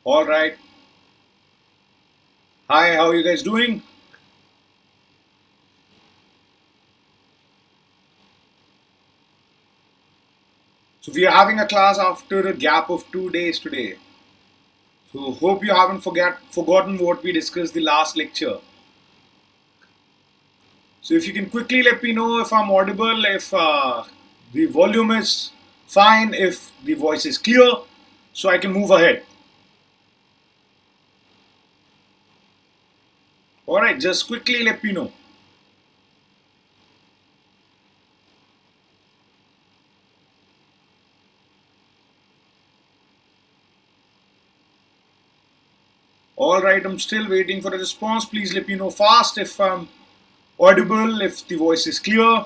All right. Hi, how are you guys doing? So we are having a class after a gap of 2 days today. So hope you haven't forgotten what we discussed the last lecture. So if you can quickly let me know if I'm audible, if the volume is fine, if the voice is clear, so I can move ahead. All right, just quickly let me know. All right, I'm still waiting for a response. Please let me know fast if I'm audible, if the voice is clear.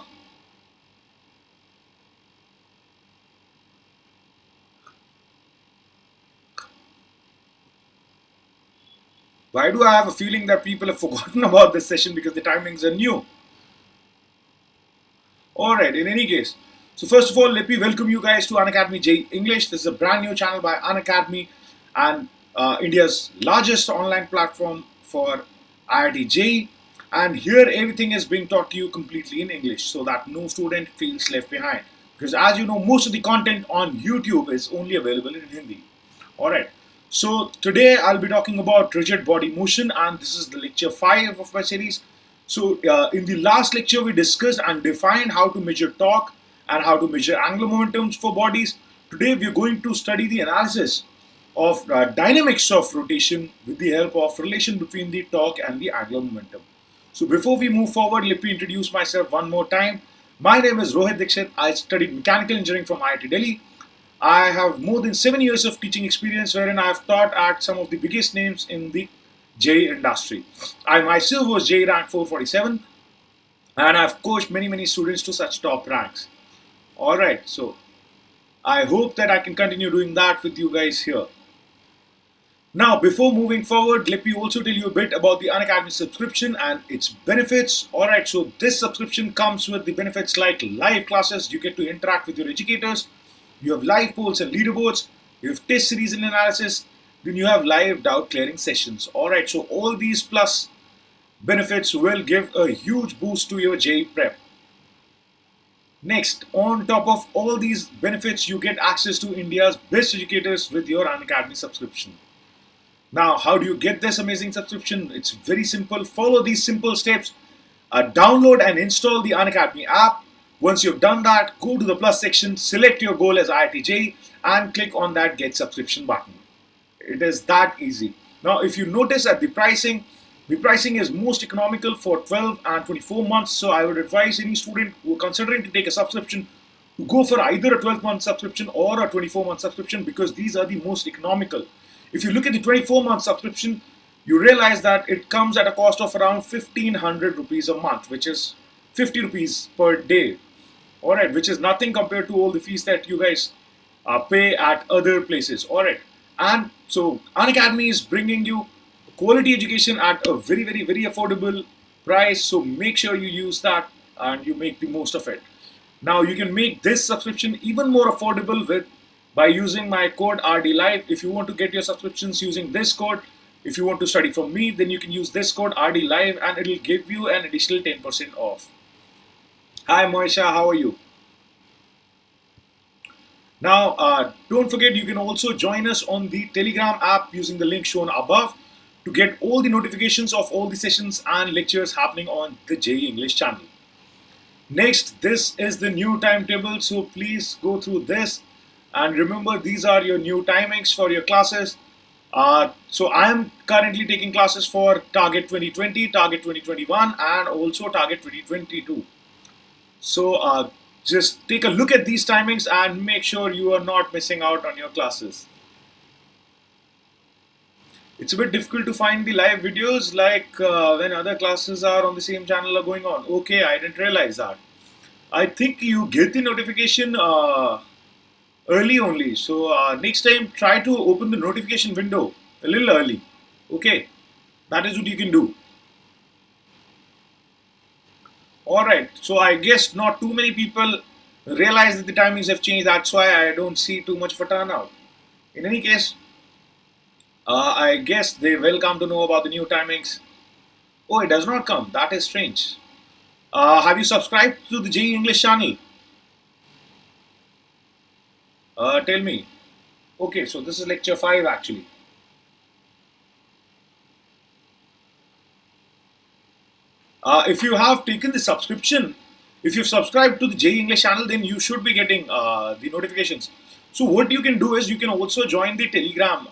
Why do I have a feeling that people have forgotten about this session because the timings are new? Alright, in any case, so first of all, let me welcome you guys to Unacademy JEE English. This is a brand new channel by Unacademy and India's largest online platform for IIT JEE. And here, everything is being taught to you completely in English so that no student feels left behind. Because as you know, most of the content on YouTube is only available in Hindi. Alright, so today I'll be talking about rigid body motion, and this is the lecture 5 of my series. So, in the last lecture, we discussed and defined how to measure torque and how to measure angular momentums for bodies. Today, we are going to study the analysis of dynamics of rotation with the help of relation between the torque and the angular momentum. So, before we move forward, let me introduce myself one more time. My name is Rohit Dixit. I studied mechanical engineering from IIT Delhi. I have more than 7 years of teaching experience wherein I have taught at some of the biggest names in the JEE industry. I myself was JEE rank 447 and I've coached many students to such top ranks. Alright, so I hope that I can continue doing that with you guys here. Now, before moving forward, let me also tell you a bit about the Unacademy subscription and its benefits. Alright, so this subscription comes with the benefits like live classes, you get to interact with your educators, you have live polls and leaderboards, you have test series and analysis, then you have live doubt clearing sessions. Alright, so all these plus benefits will give a huge boost to your JEE prep. Next, on top of all these benefits, you get access to India's best educators with your Unacademy subscription. Now, how do you get this amazing subscription? It's very simple. Follow these simple steps. Download and install the Unacademy app. Once you've done that, go to the plus section, select your goal as IIT JEE, and click on that get subscription button. It is that easy. Now, if you notice that the pricing is most economical for 12 and 24 months. So I would advise any student who are considering to take a subscription to go for either a 12-month subscription or a 24-month subscription because these are the most economical. If you look at the 24-month subscription, you realize that it comes at a cost of around 1500 rupees a month, which is 50 rupees per day. Alright, which is nothing compared to all the fees that you guys pay at other places. Alright, and so Unacademy is bringing you quality education at a very affordable price. So make sure you use that and you make the most of it. Now you can make this subscription even more affordable by using my code RDLive. If you want to get your subscriptions using this code, if you want to study from me, then you can use this code RDLive and it will give you an additional 10% off. Hi Moisha, how are you? Now, don't forget you can also join us on the Telegram app using the link shown above to get all the notifications of all the sessions and lectures happening on the JEE English channel. Next, this is the new timetable, so please go through this and remember these are your new timings for your classes. So I am currently taking classes for Target 2020, Target 2021 and also Target 2022. So just take a look at these timings and make sure you are not missing out on your classes. It's a bit difficult to find the live videos like when other classes are on the same channel are going on. Okay, I didn't realize that. I think you get the notification early only. So next time try to open the notification window a little early. Okay, that is what you can do. Alright, so I guess not too many people realize that the timings have changed. That's why I don't see too much of a turnout. In any case, I guess they will come to know about the new timings. Oh, it does not come. That is strange. Have you subscribed to the JEE English channel? Tell me. Okay, so this is lecture 5 actually. If you have taken the subscription, if you've subscribed to the JEE English channel, then you should be getting the notifications. So what you can do is you can also join the Telegram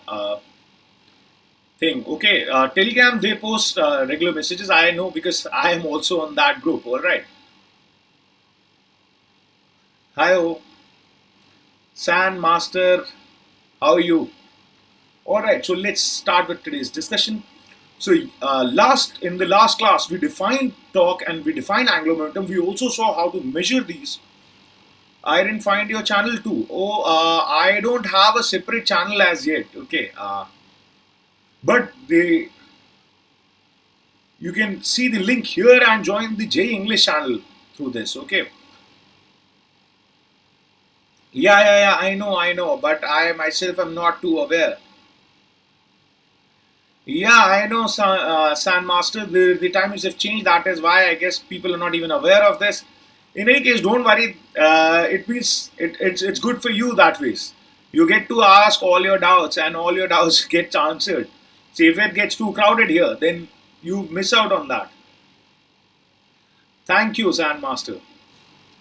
thing. Okay, Telegram, they post regular messages. I know because I am also on that group. All right. Hi, San Master, how are you? All right. So let's start with today's discussion. So in the last class, we defined torque and we defined angular momentum. We also saw how to measure these. I didn't find your channel too. Oh, I don't have a separate channel as yet. Okay. But you can see the link here and join the JEE English channel through this. Okay. Yeah. I know. But I myself am not too aware. Yeah, I know, San Master. The timings have changed. That is why I guess people are not even aware of this. In any case, don't worry. It means it's good for you that ways. You get to ask all your doubts, and all your doubts get answered. See, if it gets too crowded here, then you miss out on that. Thank you, San Master.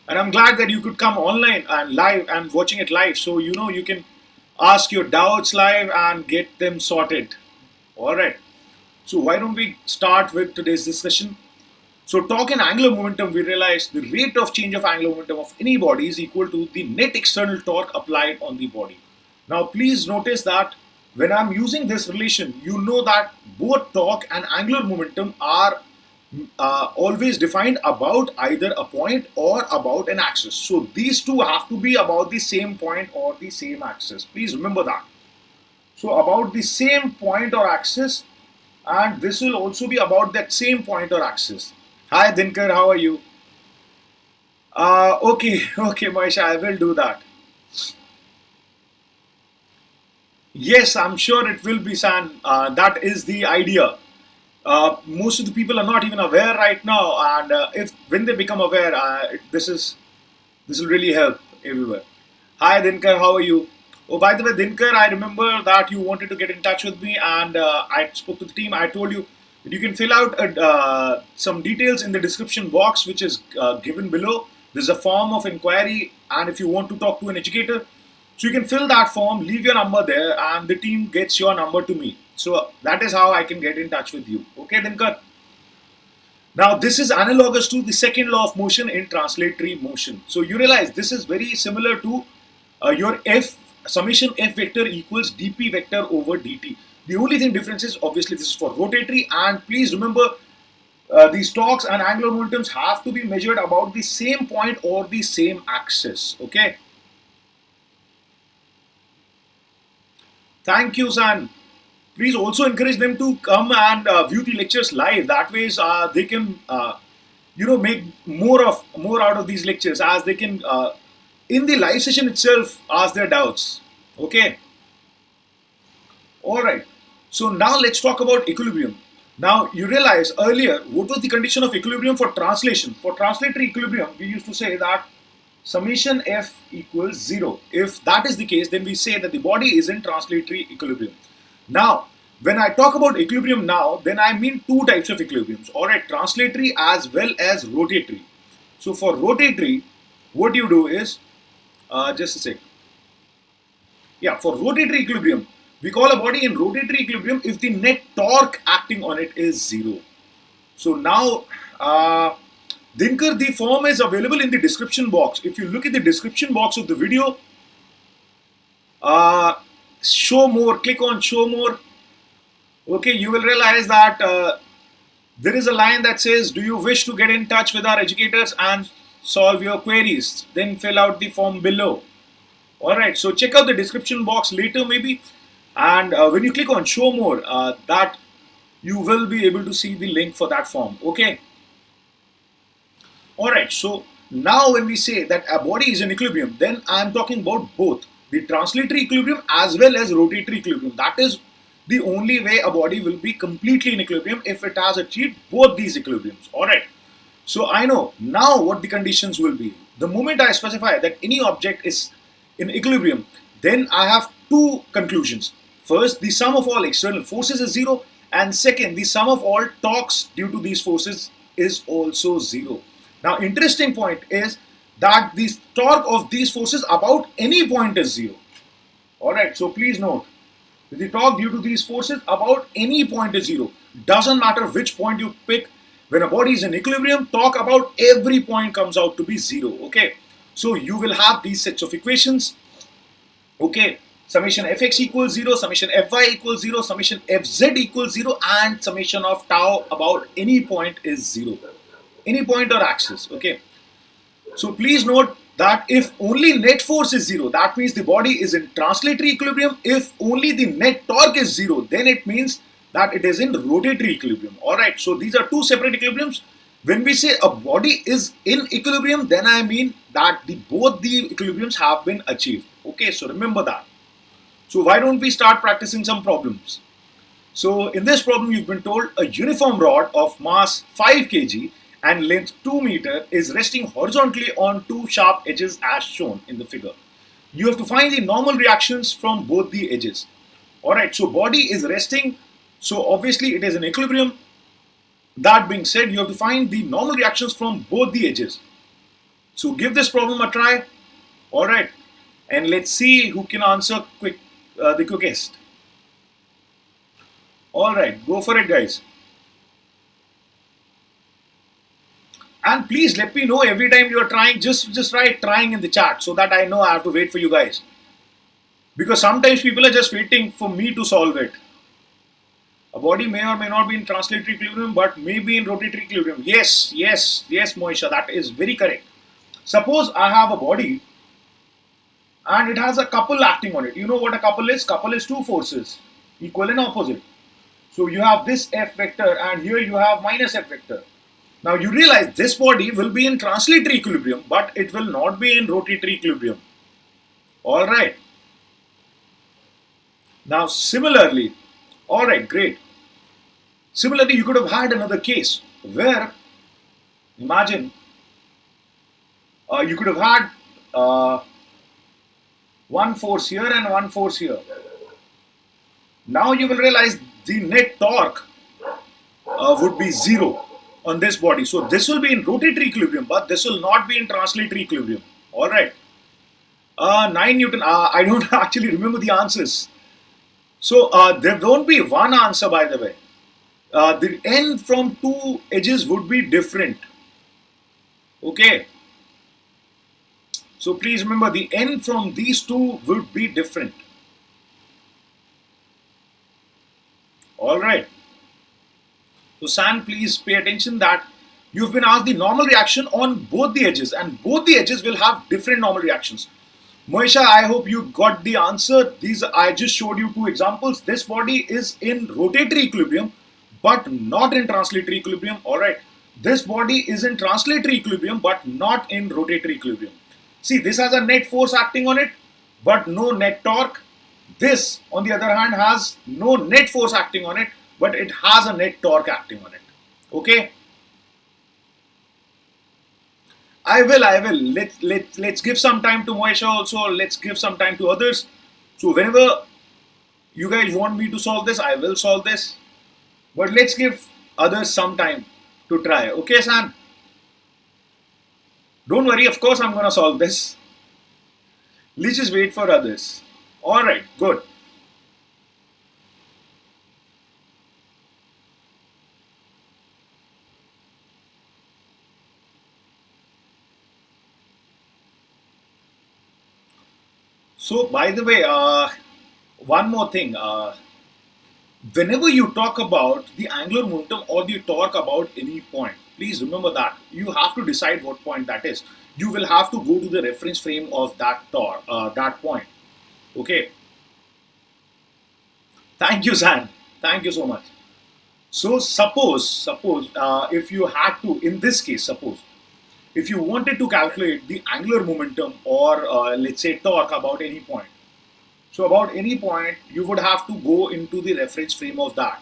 And I'm glad that you could come online and live and watching it live, so you know you can ask your doubts live and get them sorted. All right. So why don't we start with today's discussion? So torque and angular momentum, we realized the rate of change of angular momentum of any body is equal to the net external torque applied on the body. Now please notice that when I'm using this relation, you know that both torque and angular momentum are always defined about either a point or about an axis. So these two have to be about the same point or the same axis. Please remember that. So about the same point or axis, and this will also be about that same point or axis. Hi Dinkar, how are you? Okay, Maisha, I will do that. Yes, I'm sure it will be, San. That is the idea. Most of the people are not even aware right now, and if when they become aware, this will really help everywhere. Hi Dinkar, how are you? Oh, by the way, Dinkar, I remember that you wanted to get in touch with me, and I spoke to the team. I told you that you can fill out some details in the description box, which is given below. There's a form of inquiry, and if you want to talk to an educator, so you can fill that form, leave your number there, and the team gets your number to me. So that is how I can get in touch with you. Okay, Dinkar? Now, this is analogous to the second law of motion in translatory motion. So you realize this is very similar to your summation f vector equals dp vector over dt. The only thing difference is obviously this is for rotatory, and please remember these torques and angular momentums have to be measured about the same point or the same axis. Okay. Thank you, San. Please also encourage them to come and view the lectures live. That way, they can, make more out of these lectures, as they can, in the live session itself, ask their doubts. Okay. All right. So now let's talk about equilibrium. Now you realize earlier what was the condition of equilibrium for translation. For translatory equilibrium, we used to say that summation f equals 0. If that is the case, then we say that the body is in translatory equilibrium. Now, when I talk about equilibrium now, then I mean two types of equilibriums. Alright, translatory as well as rotatory. So for rotatory, what you do is, just a sec. Yeah, for rotatory equilibrium, we call a body in rotatory equilibrium if the net torque acting on it is 0. So now, Dinkar, the form is available in the description box. If you look at the description box of the video, show more, click on show more. Okay, you will realize that there is a line that says, do you wish to get in touch with our educators and solve your queries? Then fill out the form below. Alright, so check out the description box later maybe, and when you click on show more, that you will be able to see the link for that form. Okay. Alright, so now when we say that a body is in equilibrium, then I am talking about both the translatory equilibrium as well as rotatory equilibrium. That is the only way a body will be completely in equilibrium if it has achieved both these equilibriums. Alright. So I know now what the conditions will be. The moment I specify that any object is in equilibrium, then I have two conclusions. First, the sum of all external forces is zero, and second, the sum of all torques due to these forces is also zero. Now, interesting point is that the torque of these forces about any point is zero. Alright, so please note, the torque due to these forces about any point is zero. Doesn't matter which point you pick. When a body is in equilibrium, torque about every point comes out to be zero. Okay, so you will have these sets of equations. Okay, summation fx equals 0, summation fy equals 0, summation fz equals 0, and summation of tau about any point is 0. Any point or axis. Okay, so please note that if only net force is 0, that means the body is in translatory equilibrium. If only the net torque is 0, then it means that it is in rotatory equilibrium. Alright, so these are two separate equilibriums. When we say a body is in equilibrium, then I mean that both the equilibriums have been achieved. Okay, so remember that. So why don't we start practicing some problems? So in this problem, you've been told a uniform rod of mass 5 kg and length 2 meter is resting horizontally on two sharp edges as shown in the figure. You have to find the normal reactions from both the edges. Alright, so body is resting, so obviously it is in equilibrium. That being said, you have to find the normal reactions from both the edges. So give this problem a try. Alright, and let's see who can answer the quickest. Alright, go for it, guys. And please let me know every time you are trying, just write trying in the chat so that I know I have to wait for you guys. Because sometimes people are just waiting for me to solve it. A body may or may not be in translatory equilibrium, but may be in rotatory equilibrium. Yes, Moisha, that is very correct. Suppose I have a body and it has a couple acting on it. You know what a couple is? Couple is two forces, equal and opposite. So you have this F vector and here you have minus F vector. Now you realize this body will be in translatory equilibrium, but it will not be in rotatory equilibrium. Alright. Now similarly, alright, great. Similarly, you could have had another case where, imagine, you could have had one force here and one force here. Now you will realize the net torque would be 0 on this body. So this will be in rotatory equilibrium, but this will not be in translatory equilibrium. Alright. 9 Newton, I don't actually remember the answers. So there won't be one answer, by the way. The end from two edges would be different. Okay. So please remember the end from these two would be different. Alright. So San, please pay attention that you've been asked the normal reaction on both the edges, and both the edges will have different normal reactions. Moisha, I hope you got the answer. I just showed you two examples. This body is in rotatory equilibrium, but not in translatory equilibrium. Alright. This body is in translatory equilibrium, but not in rotatory equilibrium. See, this has a net force acting on it, but no net torque. This, on the other hand, has no net force acting on it, but it has a net torque acting on it. Okay? I will. Let's give some time to Moisha also. Let's give some time to others. So whenever you guys want me to solve this, I will solve this. But let's give others some time to try. Okay, San? Don't worry, of course I'm going to solve this. Let's just wait for others. Alright, good. So, by the way, one more thing. Whenever you talk about the angular momentum or you talk about any point, please remember that you have to decide what point that is. You will have to go to the reference frame of that point. Okay. Thank you, San. Thank you so much. So suppose if you had to, in this case, suppose if you wanted to calculate the angular momentum or let's say torque about any point. So about any point, you would have to go into the reference frame of that.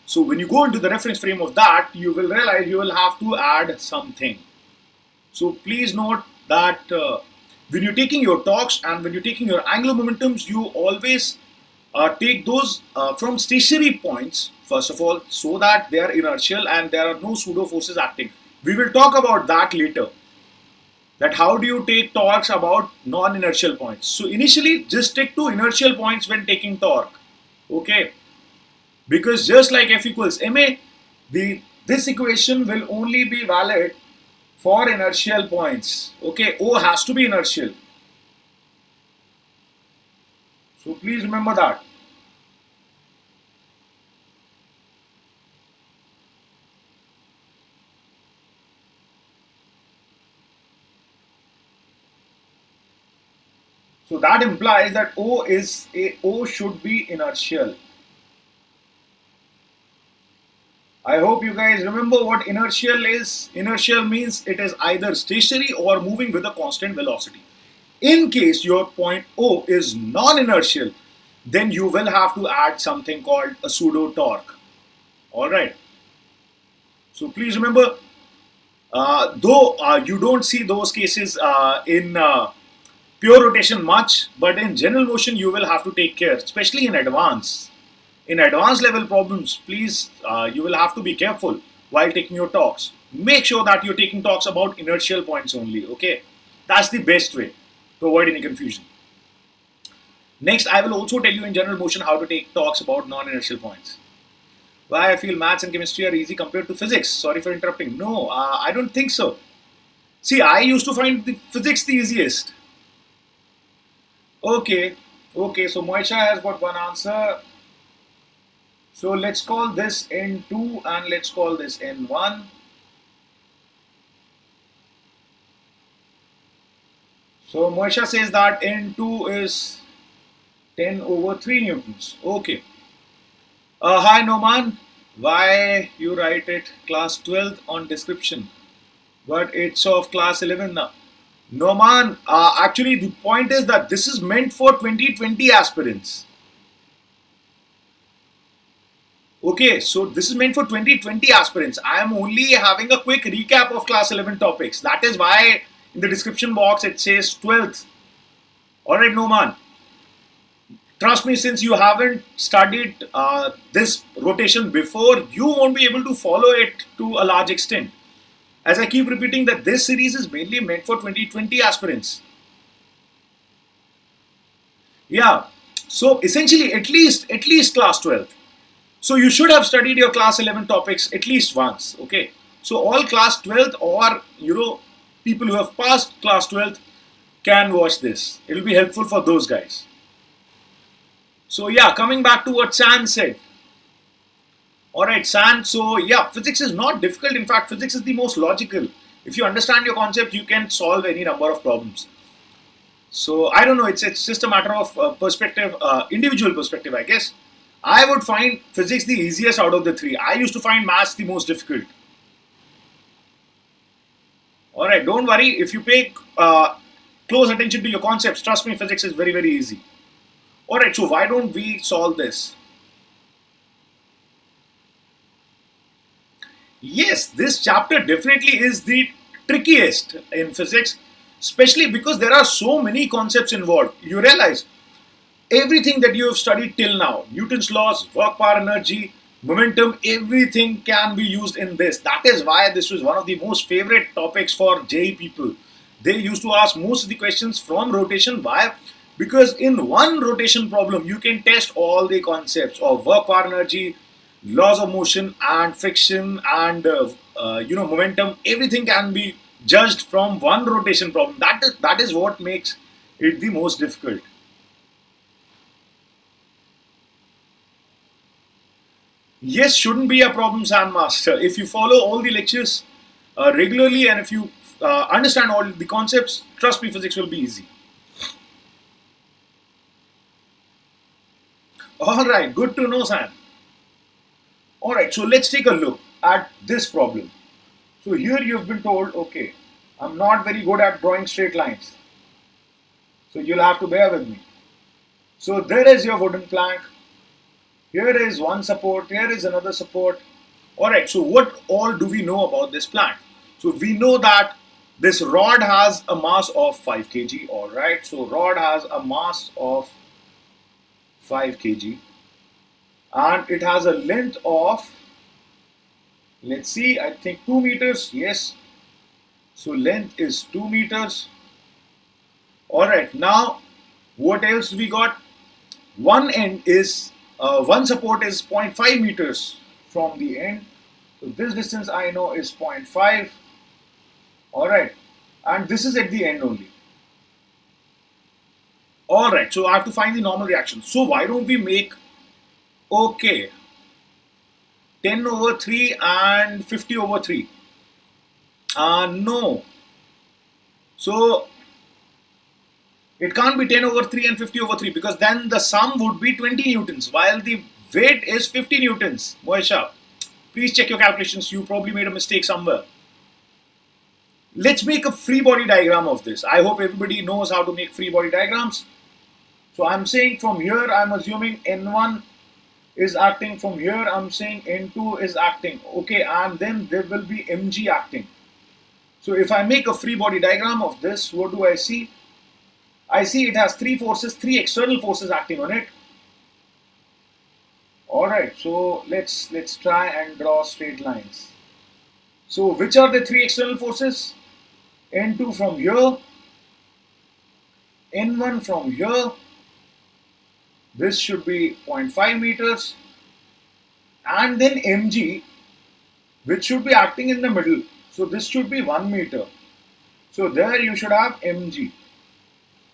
So when you go into the reference frame of that, you will realize you will have to add something. So please note that when you're taking your torques and when you're taking your angular momentums, you always take those from stationary points, first of all, so that they are inertial and there are no pseudo forces acting. We will talk about that later. That how do you take torques about non-inertial points. So initially, just stick to inertial points when taking torque. Okay, because just like F equals ma, this equation will only be valid for inertial points. Okay, O has to be inertial. So please remember that. So that implies that O should be inertial. I hope you guys remember what inertial is. Inertial means it is either stationary or moving with a constant velocity. In case your point O is non-inertial, then you will have to add something called a pseudo torque. Alright. So please remember, though you don't see those cases in pure rotation much, but in general motion you will have to take care, especially in advance. In advanced level problems, please, you will have to be careful while taking your talks. Make sure that you're taking talks about inertial points only, okay? That's the best way to avoid any confusion. Next, I will also tell you in general motion how to take talks about non-inertial points. Why I feel maths and chemistry are easy compared to physics. Sorry for interrupting. No, I don't think so. See, I used to find the physics the easiest. Okay, so Moisha has got one answer. So let's call this N2 and let's call this N1. So Moisha says that N2 is 10 over 3 newtons. Okay. Hi Noman. Why you write it class 12th on description, but it's of class 11 now? Noman, actually the point is that this is meant for 2020 aspirants. Okay, so this is meant for 2020 aspirants. I am only having a quick recap of class 11 topics. That is why in the description box it says 12th. Alright, Noman. Trust me, since you haven't studied this rotation before, you won't be able to follow it to a large extent. As I keep repeating that this series is mainly meant for 2020 aspirants. Yeah, so essentially at least class 12th. So you should have studied your class 11 topics at least once, okay? So all class 12th or, people who have passed class 12th can watch this. It will be helpful for those guys. So yeah, coming back to what San said. Alright, San, so yeah, physics is not difficult. In fact, physics is the most logical. If you understand your concept, you can solve any number of problems. So I don't know, it's just a matter of perspective, individual perspective, I guess. I would find physics the easiest out of the three. I used to find maths the most difficult. Alright, don't worry. If you pay close attention to your concepts, trust me, physics is very, very easy. Alright, so why don't we solve this? Yes, this chapter definitely is the trickiest in physics, especially because there are so many concepts involved. You realize everything that you have studied till now, Newton's laws, work, power, energy, momentum, everything can be used in this. That is why this was one of the most favorite topics for JEE people. They used to ask most of the questions from rotation. Why? Because in one rotation problem, you can test all the concepts of work, power, energy, laws of motion and friction and momentum. Everything can be judged from one rotation problem. That is what makes it the most difficult. Yes, shouldn't be a problem, Sandmaster. If you follow all the lectures regularly and if you understand all the concepts, trust me, physics will be easy. Alright, good to know, Sam. Alright, so let's take a look at this problem. So here you've been told, okay, I'm not very good at drawing straight lines. So you'll have to bear with me. So there is your wooden plank. Here is one support. Here is another support. Alright, so what all do we know about this plank? So we know that this rod has a mass of 5 kg. Alright, so rod has a mass of 5 kg and it has a length of, let's see, I think 2 meters. Yes, so length is 2 meters. Alright, now what else we got? One end is, one support is 0.5 meters from the end. So this distance I know is 0.5. Alright, and this is at the end only. Alright, so I have to find the normal reaction. So why don't we make, okay, 10 over 3 and 50 over 3. No. So it can't be 10 over 3 and 50 over 3 because then the sum would be 20 newtons while the weight is 50 newtons. Moisha, please check your calculations. You probably made a mistake somewhere. Let's make a free body diagram of this. I hope everybody knows how to make free body diagrams. So I'm saying from here, I'm assuming N1 is acting. From here, I'm saying N2 is acting. Okay, and then there will be mg acting. So if I make a free body diagram of this, what do I see? I see it has three forces, three external forces acting on it. Alright, so let's try and draw straight lines. So which are the three external forces? N2 from here, N1 from here, this should be 0.5 meters, and then mg, which should be acting in the middle. So this should be 1 meter. So there you should have mg.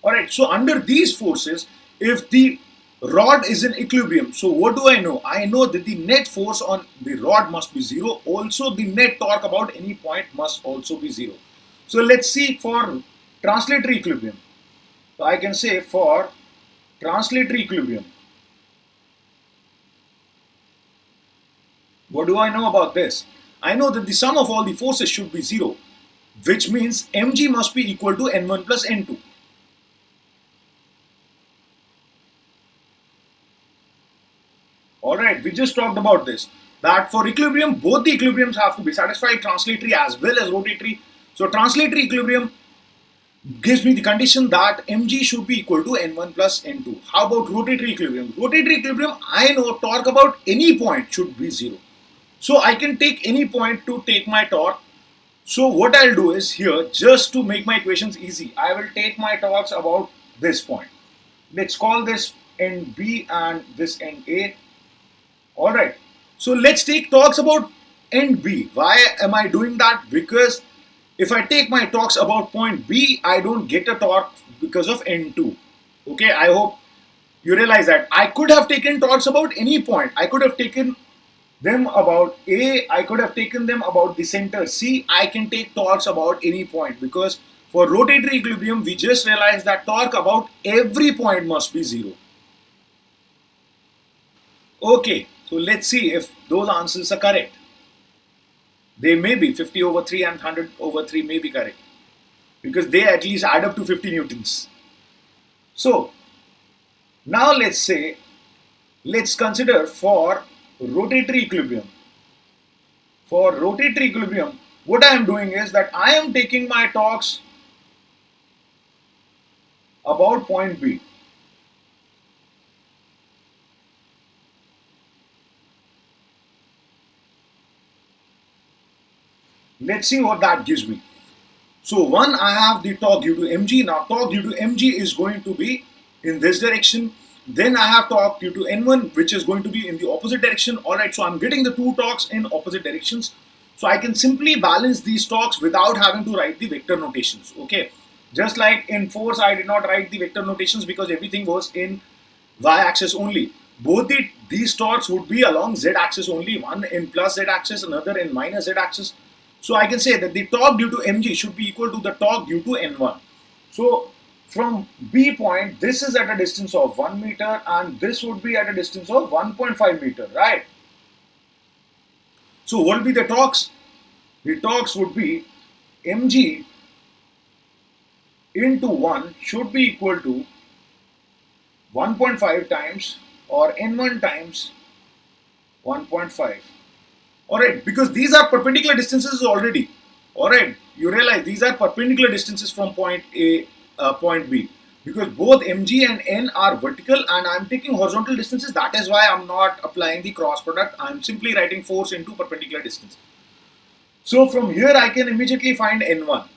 Alright, so under these forces, if the rod is in equilibrium, so what do I know? I know that the net force on the rod must be 0. Also, the net torque about any point must also be 0. So let's see for translatory equilibrium. So I can say for translatory equilibrium, what do I know about this? I know that the sum of all the forces should be 0, which means mg must be equal to n1 plus n2. Alright, we just talked about this, that for equilibrium, both the equilibriums have to be satisfied, translatory as well as rotatory. So translatory equilibrium gives me the condition that mg should be equal to n1 plus n2. How about rotatory equilibrium? Rotatory equilibrium, I know torque about any point should be 0. So I can take any point to take my torque. So what I'll do is here, just to make my equations easy, I will take my torques about this point. Let's call this end B and this end A. Alright, so let's take torques about end B. Why am I doing that? Because if I take my torques about point B, I don't get a torque because of N2. Okay, I hope you realize that. I could have taken torques about any point. I could have taken them about A, I could have taken them about the center C. I can take torques about any point because for rotatory equilibrium, we just realized that torque about every point must be 0. Okay, so let's see if those answers are correct. They may be 50 over 3 and 100 over 3 may be correct because they at least add up to 50 newtons. So now let's consider for rotatory equilibrium. For rotatory equilibrium, what I am doing is that I am taking my torques about point B. Let's see what that gives me. So one, I have the torque due to mg. Now torque due to mg is going to be in this direction. Then I have torque due to n1, which is going to be in the opposite direction. Alright, so I'm getting the two torques in opposite directions. So I can simply balance these torques without having to write the vector notations. Okay, just like in force, I did not write the vector notations because everything was in y-axis only. Both these torques would be along z-axis only, one in plus z-axis, another in minus z-axis. So I can say that the torque due to mg should be equal to the torque due to n1. So from B point, this is at a distance of 1 meter and this would be at a distance of 1.5 meter, right? So what will be the torques? The torques would be mg into 1 should be equal to 1.5 times or N1 times 1.5. Alright, because these are perpendicular distances already. Alright, you realize these are perpendicular distances from point A, point B. Because both mg and n are vertical and I'm taking horizontal distances, that is why I'm not applying the cross product. I'm simply writing force into perpendicular distance. So from here I can immediately find n1.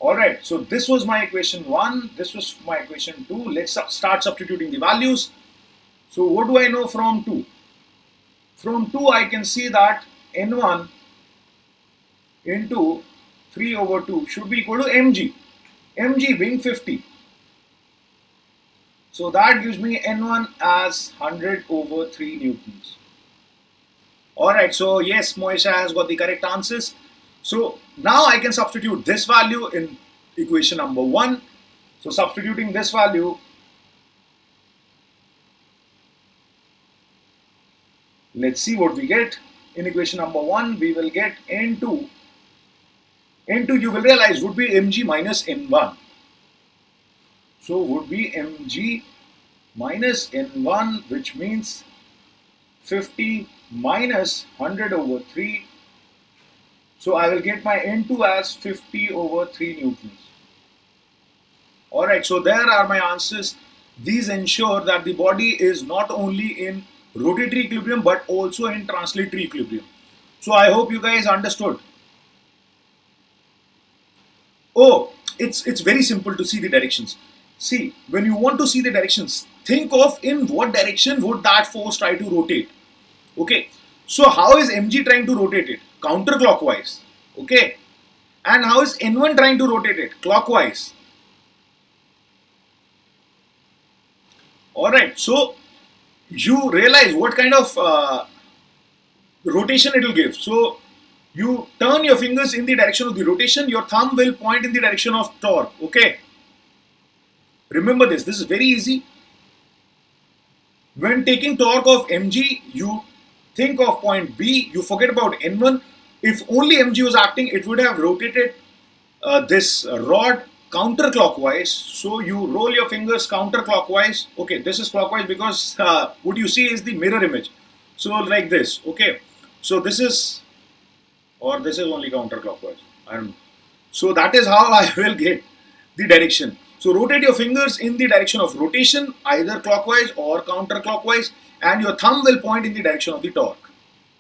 Alright, so this was my equation 1, this was my equation 2. Let's start substituting the values. So what do I know from 2? From 2 I can see that n1 into 3 over 2 should be equal to mg. mg being 50. So that gives me n1 as 100 over 3 newtons. Alright, so yes, Moisha has got the correct answers. So now I can substitute this value in equation number 1. So substituting this value, let's see what we get. In equation number 1, we will get n2. n2 you will realize would be mg minus n1. So would be mg minus n1, which means 50 minus 100 over 3. So I will get my n2 as 50 over 3 newtons. Alright, so there are my answers. These ensure that the body is not only in rotatory equilibrium but also in translatory equilibrium. So I hope you guys understood. Oh, it's very simple to see the directions. See, when you want to see the directions, think of in what direction would that force try to rotate. Okay, so how is mg trying to rotate it? Counterclockwise. Okay, and how is n1 trying to rotate it? Clockwise. Alright, so you realize what kind of rotation it will give. So you turn your fingers in the direction of the rotation, your thumb will point in the direction of torque. Okay, remember this is very easy. When taking torque of mg, you think of point B, you forget about n1. If only mg was acting, it would have rotated this rod counterclockwise. So you roll your fingers counterclockwise. Okay, this is clockwise because what you see is the mirror image. So like this. Okay, so this is, or this is only counterclockwise, I don't know. So that is how I will get the direction. So rotate your fingers in the direction of rotation, either clockwise or counterclockwise, and your thumb will point in the direction of the torque.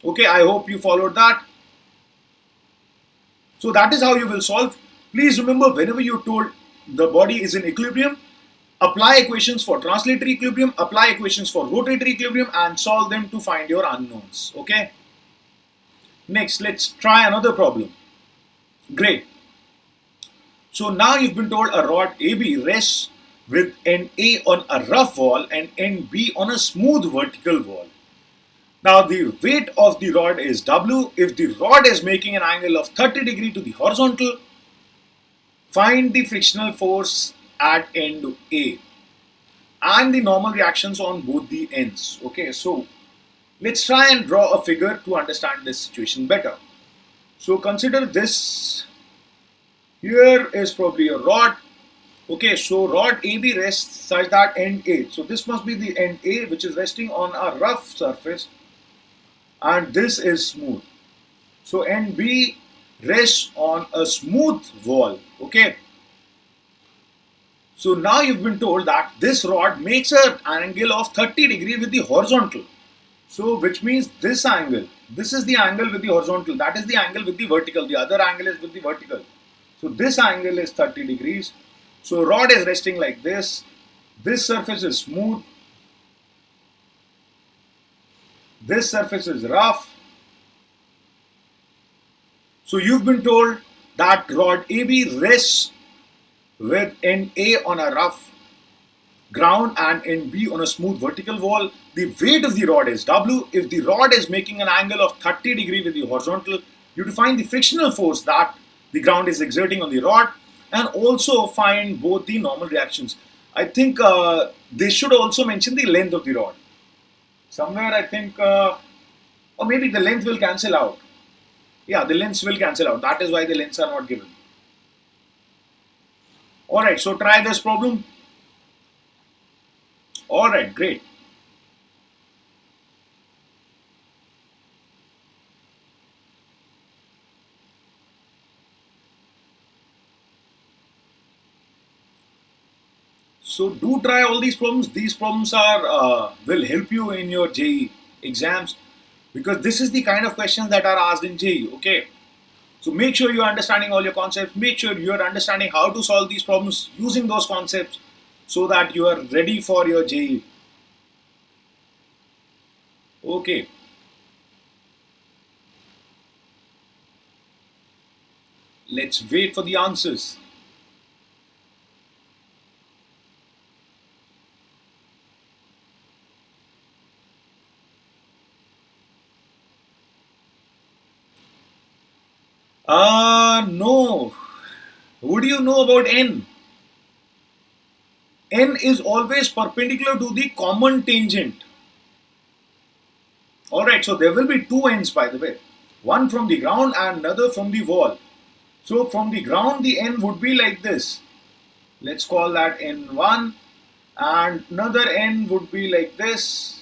Okay, I hope you followed that. So that is how you will solve. Please remember, whenever you're told the body is in equilibrium, apply equations for translatory equilibrium, apply equations for rotatory equilibrium, and solve them to find your unknowns. Okay. Next, let's try another problem. Great. So now you've been told a rod AB rests with NA on a rough wall and NB on a smooth vertical wall. Now the weight of the rod is W. If the rod is making an angle of 30 degrees to the horizontal, find the frictional force at end A and the normal reactions on both the ends. Okay, so let's try and draw a figure to understand this situation better. So consider this. Here is probably a rod. Okay, so rod AB rests such that end A. So this must be the end A, which is resting on a rough surface, and this is smooth. So end B rests on a smooth wall. Okay. So now you've been told that this rod makes an angle of 30 degrees with the horizontal. So which means this angle, this is the angle with the horizontal, that is the angle with the vertical, the other angle is with the vertical. So this angle is 30 degrees. So rod is resting like this. This surface is smooth. This surface is rough. So you've been told that rod AB rests with end A on a rough ground and end B on a smooth vertical wall. The weight of the rod is W. If the rod is making an angle of 30 degrees with the horizontal, you have to find the frictional force that the ground is exerting on the rod, and also find both the normal reactions. I think they should also mention the length of the rod. Somewhere I think, or maybe the length will cancel out. Yeah, the lengths will cancel out. That is why the lengths are not given. Alright, so try this problem. All right, great. So do try all these problems. These problems are will help you in your JEE exams, because this is the kind of questions that are asked in JEE. Okay, so make sure you're understanding all your concepts. Make sure you're understanding how to solve these problems using those concepts, so that you are ready for your JEE. Okay. Let's wait for the answers. No. What do you know about n? N is always perpendicular to the common tangent. Alright, so there will be two ends, by the way. One from the ground and another from the wall. So from the ground, the n would be like this. Let's call that n1. And another n would be like this.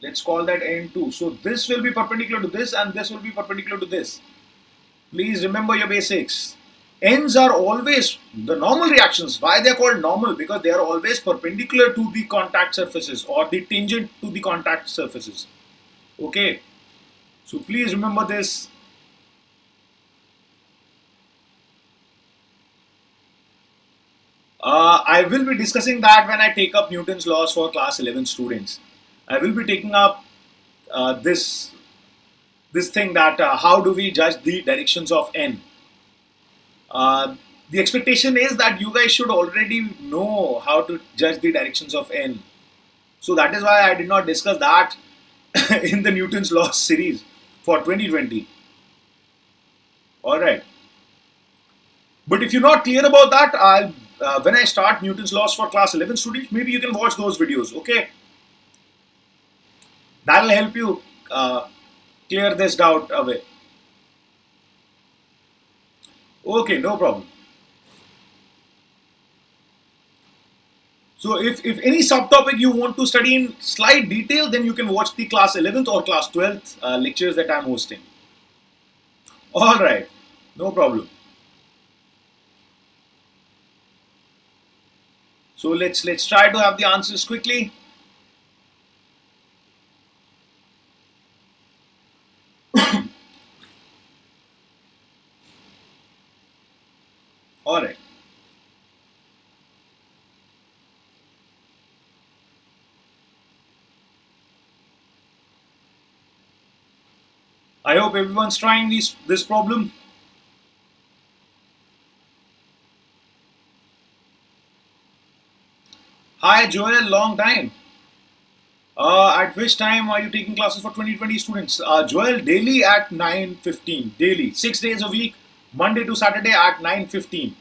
Let's call that n2. So this will be perpendicular to this and this will be perpendicular to this. Please remember your basics. Ends are always the normal reactions. Why they are called normal? Because they are always perpendicular to the contact surfaces or the tangent to the contact surfaces. Okay. So please remember this. I will be discussing that when I take up Newton's laws for class 11 students. I will be taking up this thing that how do we judge the directions of n. The expectation is that you guys should already know how to judge the directions of n. So that is why I did not discuss that in the Newton's laws series for 2020. Alright. But if you're not clear about that, when I start Newton's laws for class 11 students, maybe you can watch those videos, okay? That will help you clear this doubt away. Okay, no problem. So if any subtopic you want to study in slight detail, then you can watch the class 11th or class 12th lectures that I'm hosting. Alright, no problem. So let's try to have the answers quickly. Alright. I hope everyone's trying this problem. Hi Joel, long time. At which time are you taking classes for 2020 students? Joel, daily at 9:15. Daily, 6 days a week, Monday to Saturday at 9:15.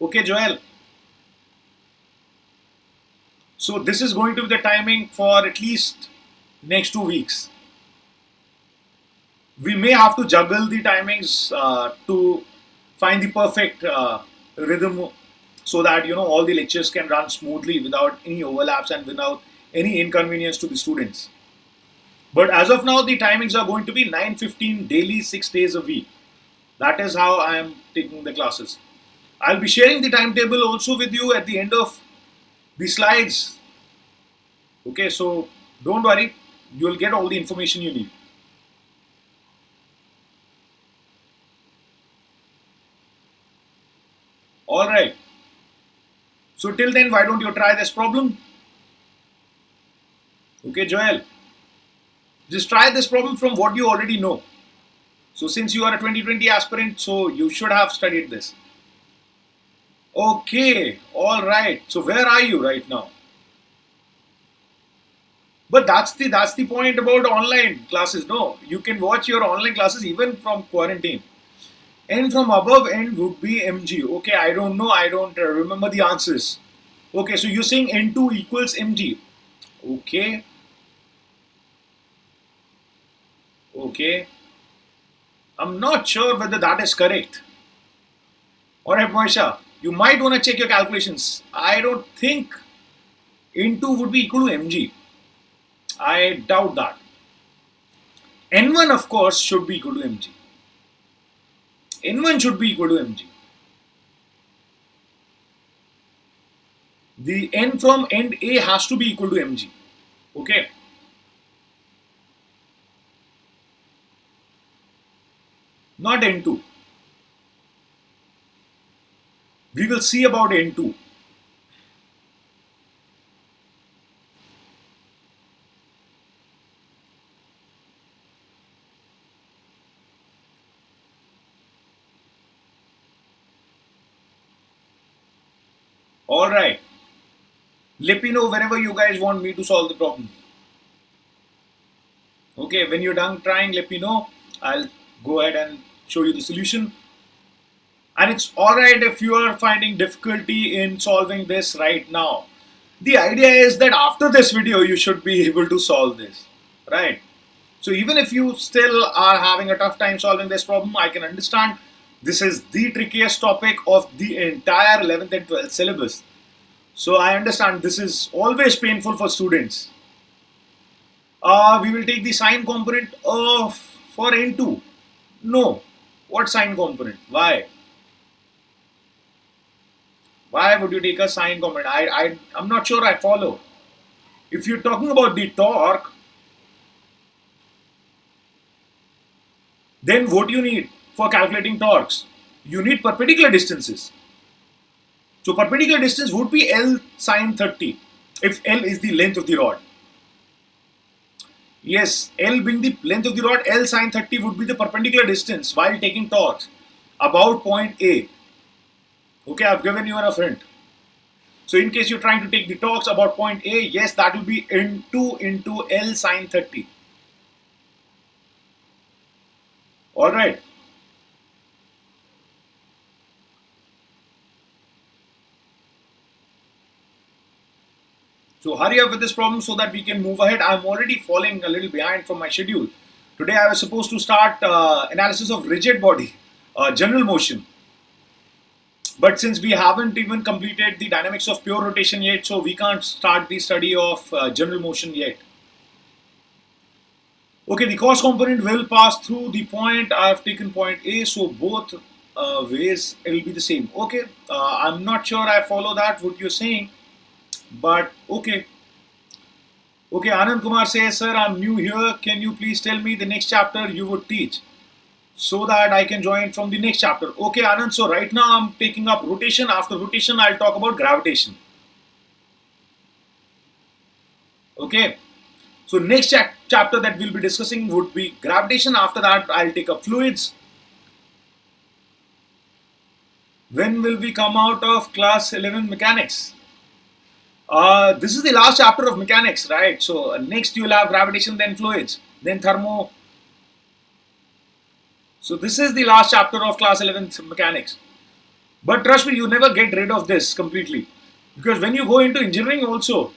Okay, Joel. So this is going to be the timing for at least next 2 weeks. We may have to juggle the timings to find the perfect rhythm, so that all the lectures can run smoothly without any overlaps and without any inconvenience to the students. But as of now, the timings are going to be 9:15 daily, 6 days a week. That is how I am taking the classes. I'll be sharing the timetable also with you at the end of the slides. Okay, so don't worry, you'll get all the information you need. Alright. So till then, why don't you try this problem? Okay, Joel. Just try this problem from what you already know. So since you are a 2020 aspirant, so you should have studied this. Okay, alright. So where are you right now? But that's the point about online classes. No, you can watch your online classes even from quarantine. N from above n would be mg. Okay, I don't know. I don't remember the answers. Okay, so you're saying n2 equals mg. Okay. Okay. I'm not sure whether that is correct. Alright, Moisha, you might want to check your calculations. I don't think N2 would be equal to mg. I doubt that. N1 of course should be equal to mg. N1 should be equal to mg. The n from end A has to be equal to mg. Okay. Not N2. We will see about N2. Alright. Let me know whenever you guys want me to solve the problem. Okay, when you're done trying, let me know. I'll go ahead and show you the solution. And it's alright if you are finding difficulty in solving this right now. The idea is that after this video, you should be able to solve this, right? So even if you still are having a tough time solving this problem, I can understand. This is the trickiest topic of the entire 11th and 12th syllabus. So I understand this is always painful for students. We will take the sine component of for N2. No. What sine component? Why? Why would you take a sine component? I'm not sure I follow. If you're talking about the torque, then what do you need for calculating torques? You need perpendicular distances. So perpendicular distance would be L sine 30 if L is the length of the rod. Yes, L being the length of the rod, L sine 30 would be the perpendicular distance while taking torques about point A. Okay, I've given you a hint. So in case you're trying to take the torques about point A, yes, that will be N2 into L sine 30. Alright. So hurry up with this problem so that we can move ahead. I'm already falling a little behind from my schedule. Today I was supposed to start analysis of rigid body, general motion. But since we haven't even completed the dynamics of pure rotation yet, so we can't start the study of general motion yet. Okay, the cos component will pass through the point. I have taken point A, so both ways it will be the same. Okay, I'm not sure I follow that, what you're saying, but okay. Okay, Anand Kumar says, sir, I'm new here. Can you please tell me the next chapter you would teach so that I can join from the next chapter? Okay, Anand, so right now I'm taking up rotation. After rotation, I'll talk about gravitation. Okay, so next chapter that we'll be discussing would be gravitation. After that, I'll take up fluids. When will we come out of class 11 mechanics? This is the last chapter of mechanics, right? So next you'll have gravitation, then fluids, then thermo. So this is the last chapter of class 11th mechanics. But trust me, you never get rid of this completely. Because when you go into engineering also,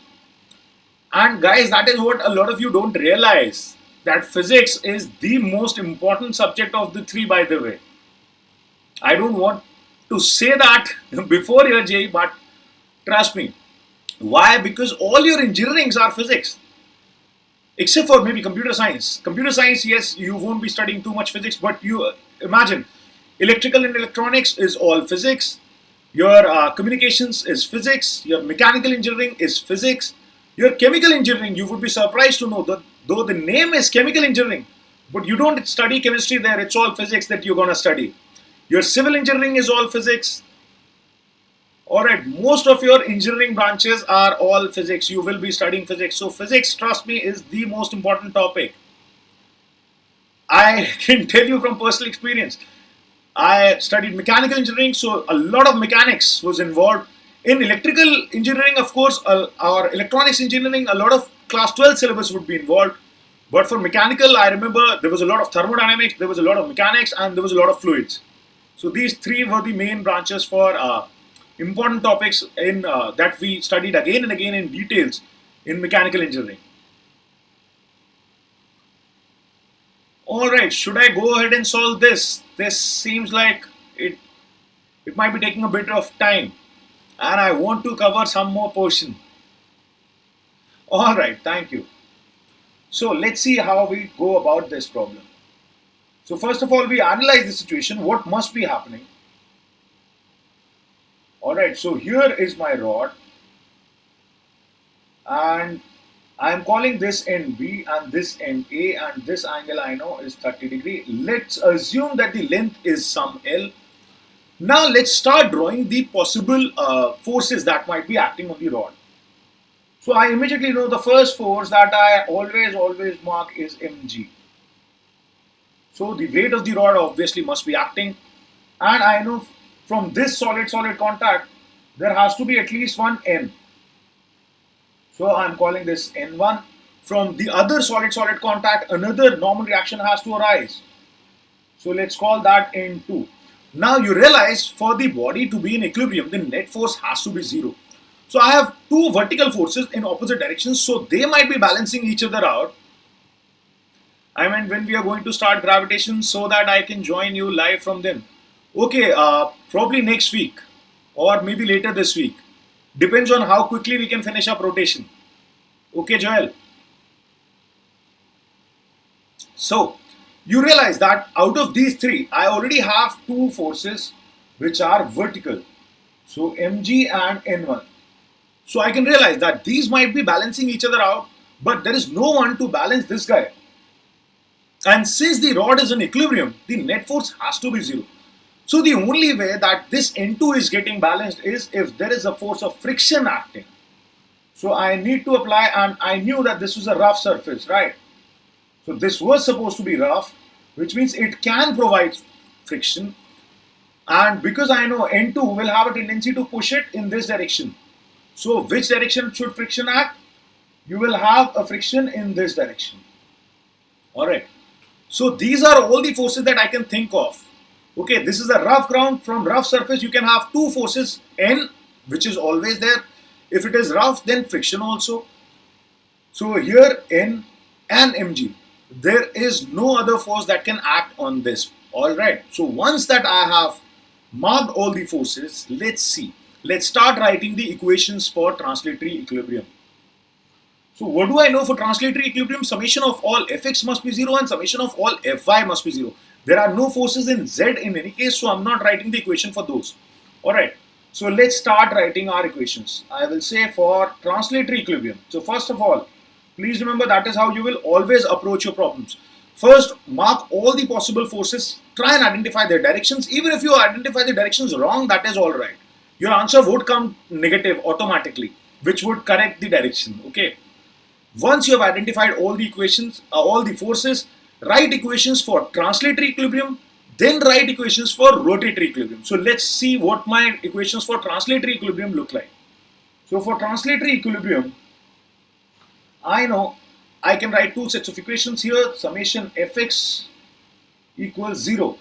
and guys, that is what a lot of you don't realize, that physics is the most important subject of the three, by the way. I don't want to say that before your JEE, but trust me. Why? Because all your engineerings are physics. Except for maybe computer science. Computer science, yes, you won't be studying too much physics, but you imagine, electrical and electronics is all physics. Your communications is physics. Your mechanical engineering is physics. Your chemical engineering, you would be surprised to know that though the name is chemical engineering, but you don't study chemistry there, it's all physics that you're going to study. Your civil engineering is all physics. Alright, most of your engineering branches are all physics. You will be studying physics. So physics, trust me, is the most important topic. I can tell you from personal experience. I studied mechanical engineering, so a lot of mechanics was involved. In electrical engineering, of course, or electronics engineering, a lot of class 12 syllabus would be involved. But for mechanical, I remember there was a lot of thermodynamics, there was a lot of mechanics, and there was a lot of fluids. So these three were the main branches for important topics in that we studied again and again in details in mechanical engineering. Alright, should I go ahead and solve this? This seems like it might be taking a bit of time, and I want to cover some more portion. All right, thank you. So let's see how we go about this problem. So first of all, we analyze the situation, what must be happening. All right, so here is my rod and I am calling this end B and this end A, and this angle I know is 30 degree. Let's assume that the length is some L. Now let's start drawing the possible forces that might be acting on the rod. So I immediately know the first force that I always mark is mg. So the weight of the rod obviously must be acting, and I know from this solid-solid contact there has to be at least one n. So I'm calling this n1. From the other solid-solid contact another normal reaction has to arise. So let's call that n2. Now you realize for the body to be in equilibrium the net force has to be 0. So I have two vertical forces in opposite directions, so they might be balancing each other out. I mean, when we are going to start gravitation, so that I can join you live from them. Okay, probably next week or maybe later this week. Depends on how quickly we can finish up rotation. Okay, Joel. So you realize that out of these three, I already have two forces which are vertical. So mg and n1. So I can realize that these might be balancing each other out, but there is no one to balance this guy. And since the rod is in equilibrium, the net force has to be 0. So the only way that this N2 is getting balanced is if there is a force of friction acting. So I need to apply, and I knew that this was a rough surface, right? So this was supposed to be rough, which means it can provide friction. And because I know N2 will have a tendency to push it in this direction. So which direction should friction act? You will have a friction in this direction. Alright. So these are all the forces that I can think of. Okay, this is a rough ground. From rough surface you can have two forces, N, which is always there. If it is rough, then friction also. So here N and mg. There is no other force that can act on this. Alright. So once that I have marked all the forces, let's see. Let's start writing the equations for translatory equilibrium. So what do I know for translatory equilibrium? Summation of all fx must be 0 and summation of all fy must be 0. There are no forces in z in any case, so I'm not writing the equation for those. Alright, so let's start writing our equations. I will say for translatory equilibrium. So first of all, please remember that is how you will always approach your problems. First, mark all the possible forces, try and identify their directions. Even if you identify the directions wrong, that is alright. Your answer would come negative automatically, which would correct the direction. Okay. Once you have identified all the equations, all the forces, write equations for translatory equilibrium, then write equations for rotatory equilibrium. So let's see what my equations for translatory equilibrium look like. So for translatory equilibrium, I know I can write two sets of equations here. Summation fx equals 0.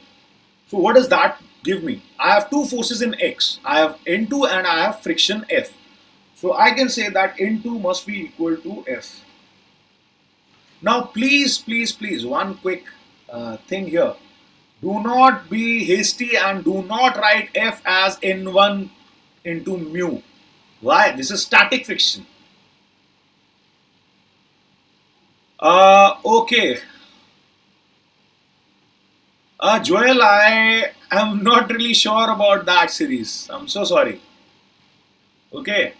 So what does that give me? I have two forces in x. I have N2 and I have friction F. So I can say that N2 must be equal to F. Now please, one quick thing here. Do not be hasty and do not write F as N1 into mu. Why? This is static friction. Okay. Joel, I am not really sure about that series. I'm so sorry. Okay.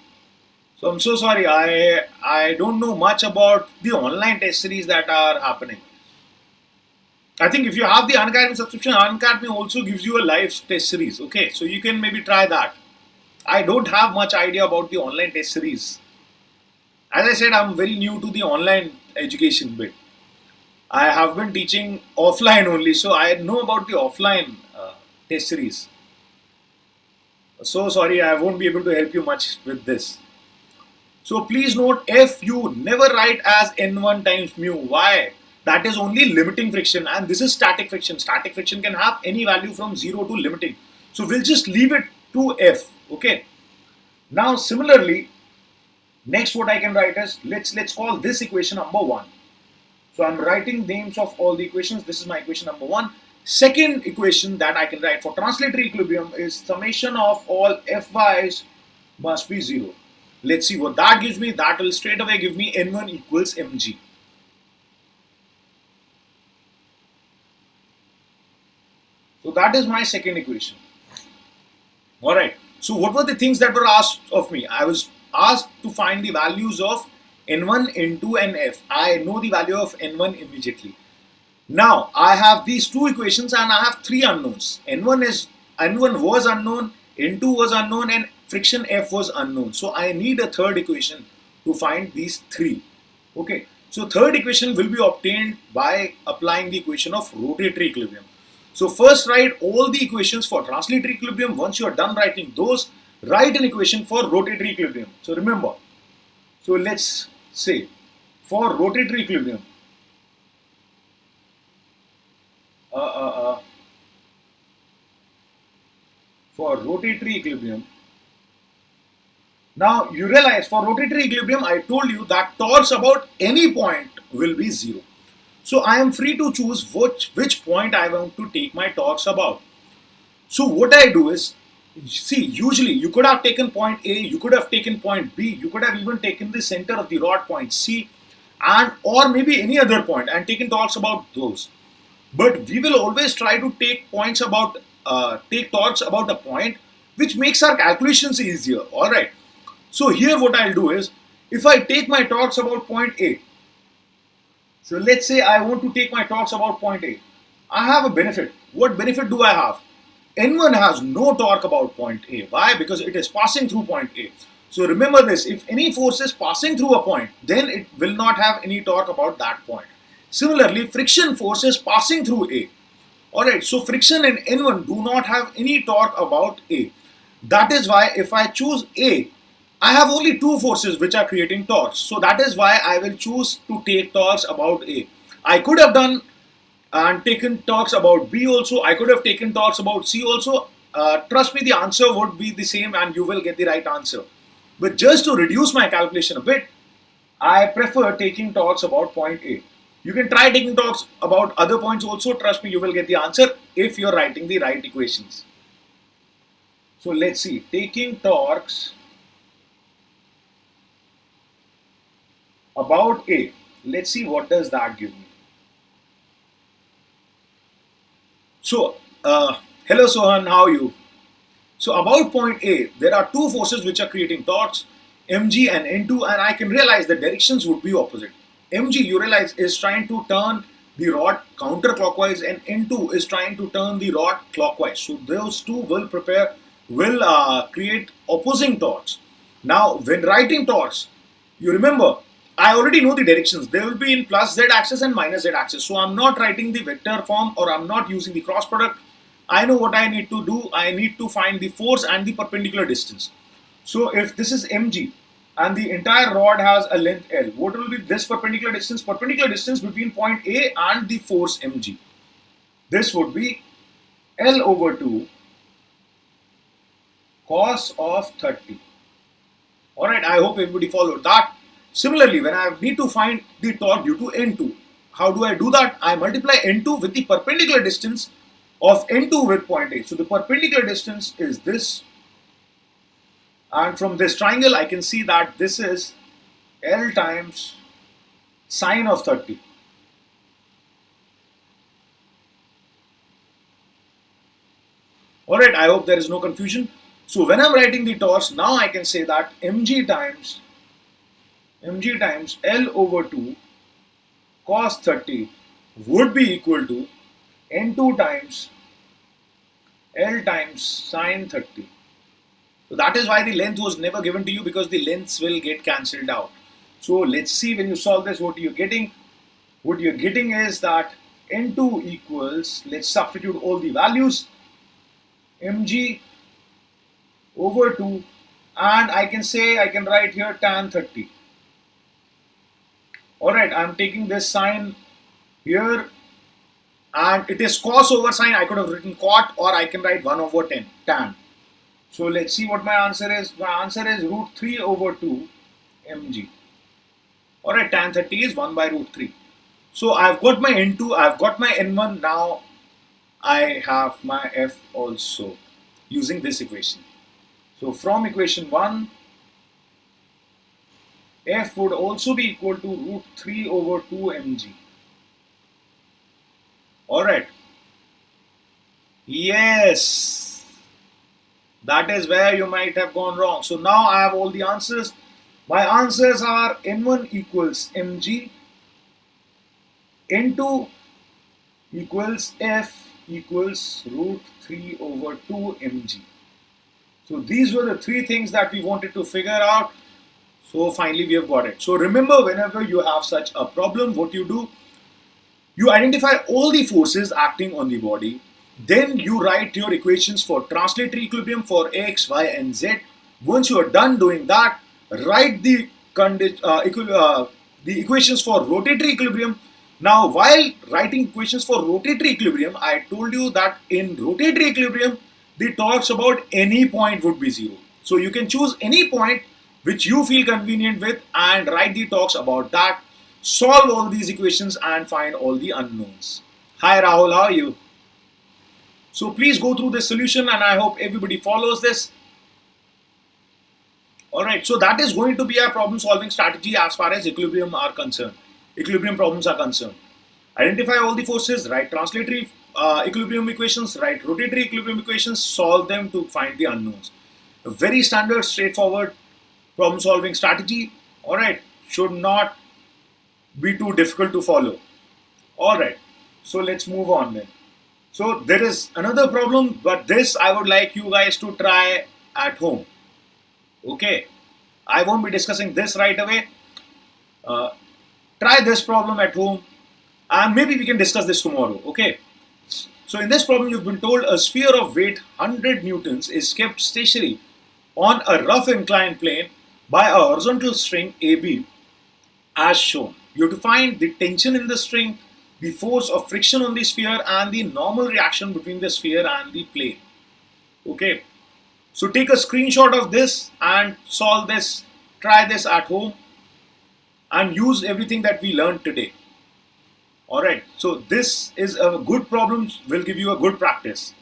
So I'm so sorry. I don't know much about the online test series that are happening. I think if you have the Unacademy subscription, Unacademy also gives you a live test series. Okay. So you can maybe try that. I don't have much idea about the online test series. As I said, I'm very new to the online education bit. I have been teaching offline only, so I know about the offline test series. So sorry, I won't be able to help you much with this. So please note, F you never write as N1 times mu. Why? That is only limiting friction, and this is static friction. Static friction can have any value from 0 to limiting. So we'll just leave it to F. Okay. Now similarly, next what I can write is, let's call this equation number 1. So I'm writing names of all the equations. This is my equation number 1. Second equation that I can write for translatory equilibrium is summation of all fy's must be 0. Let's see what that gives me. That will straight away give me N1 equals mg. So that is my second equation. Alright, so what were the things that were asked of me? I was asked to find the values of N1, N2 and F. I know the value of N1 immediately. Now I have these two equations and I have three unknowns. N1 was unknown, N2 was unknown and friction F was unknown. So I need a third equation to find these three. Okay, so third equation will be obtained by applying the equation of rotatory equilibrium. So first write all the equations for translatory equilibrium. Once you are done writing those, write an equation for rotatory equilibrium. So remember, so let's say for rotatory equilibrium, now you realize for rotatory equilibrium, I told you that torques about any point will be 0. So I am free to choose which point I want to take my torques about. So what I do is, see, usually you could have taken point A, you could have taken point B, you could have even taken the center of the rod point C, and or maybe any other point and taken torques about those. But we will always try to take torques about a point which makes our calculations easier. Alright. So here what I'll do is, if I take my torques about point A, so let's say I want to take my torques about point A, I have a benefit. What benefit do I have? N1 has no torque about point A. Why? Because it is passing through point A. So remember this, if any force is passing through a point, then it will not have any torque about that point. Similarly, friction force is passing through A. Alright, so friction and N1 do not have any torque about A. That is why if I choose A, I have only two forces which are creating torques. So that is why I will choose to take torques about A. I could have done and taken torques about B also. I could have taken torques about C also. Trust me, the answer would be the same and you will get the right answer. But just to reduce my calculation a bit, I prefer taking torques about point A. You can try taking torques about other points also. Trust me, you will get the answer if you're writing the right equations. So let's see, taking torques about A. Let's see what does that give me. So, hello Sohan, how are you? So about point A, there are two forces which are creating torques, mg and n2, and I can realize the directions would be opposite. Mg, you realize, is trying to turn the rod counterclockwise and n2 is trying to turn the rod clockwise. So those two will create opposing torques. Now, when writing torques, you remember, I already know the directions. They will be in plus z axis and minus z axis. So I'm not writing the vector form or I'm not using the cross product. I know what I need to do. I need to find the force and the perpendicular distance. So if this is mg and the entire rod has a length L, what will be this perpendicular distance? Perpendicular distance between point A and the force mg. This would be L over 2 cos of 30. Alright, I hope everybody followed that. Similarly, when I need to find the torque due to N2, how do I do that? I multiply N2 with the perpendicular distance of N2 with point A. So the perpendicular distance is this. And from this triangle, I can see that this is L times sine of 30. Alright, I hope there is no confusion. So when I'm writing the torques, now I can say that mg times L over 2 cos 30 would be equal to N2 times L times sine 30. So that is why the length was never given to you, because the lengths will get cancelled out. So let's see, when you solve this, what you're getting. What you're getting is that N2 equals, let's substitute all the values, mg over 2, and I can write here tan 30. Alright, I'm taking this sine here and it is cos over sine. I could have written cot, or I can write 1 over 10 tan. So let's see what my answer is. My answer is root 3 over 2 mg. Alright, tan 30 is 1 by root 3. So I've got my N2, I've got my N1, now I have my F also using this equation. So from equation 1, F would also be equal to root 3 over 2 mg. Alright. Yes. That is where you might have gone wrong. So now I have all the answers. My answers are N1 equals mg, N2 equals F equals root 3 over 2 mg. So these were the three things that we wanted to figure out. So finally we have got it. So remember, whenever you have such a problem, what you do, you identify all the forces acting on the body. Then you write your equations for translatory equilibrium for x, y and z. Once you are done doing that, write the equations for rotatory equilibrium. Now, while writing equations for rotatory equilibrium, I told you that in rotatory equilibrium, the torques about any point would be zero. So you can choose any point which you feel convenient with and write the torques about that. Solve all these equations and find all the unknowns. Hi Rahul, how are you? So please go through this solution and I hope everybody follows this. Alright, so that is going to be our problem solving strategy as far as equilibrium are concerned. Equilibrium problems are concerned. Identify all the forces, write translatory equilibrium equations, write rotatory equilibrium equations, solve them to find the unknowns. A very standard, straightforward problem solving strategy. Alright, should not be too difficult to follow. Alright, so let's move on then. So there is another problem, but this I would like you guys to try at home. Okay, I won't be discussing this right away. Try this problem at home and maybe we can discuss this tomorrow. Okay, so in this problem you've been told a sphere of weight 100 newtons is kept stationary on a rough inclined plane by a horizontal string AB as shown. You have to find the tension in the string, the force of friction on the sphere and the normal reaction between the sphere and the plane. Okay, so take a screenshot of this and solve this, try this at home and use everything that we learned today. Alright, so this is a good problem, will give you a good practice.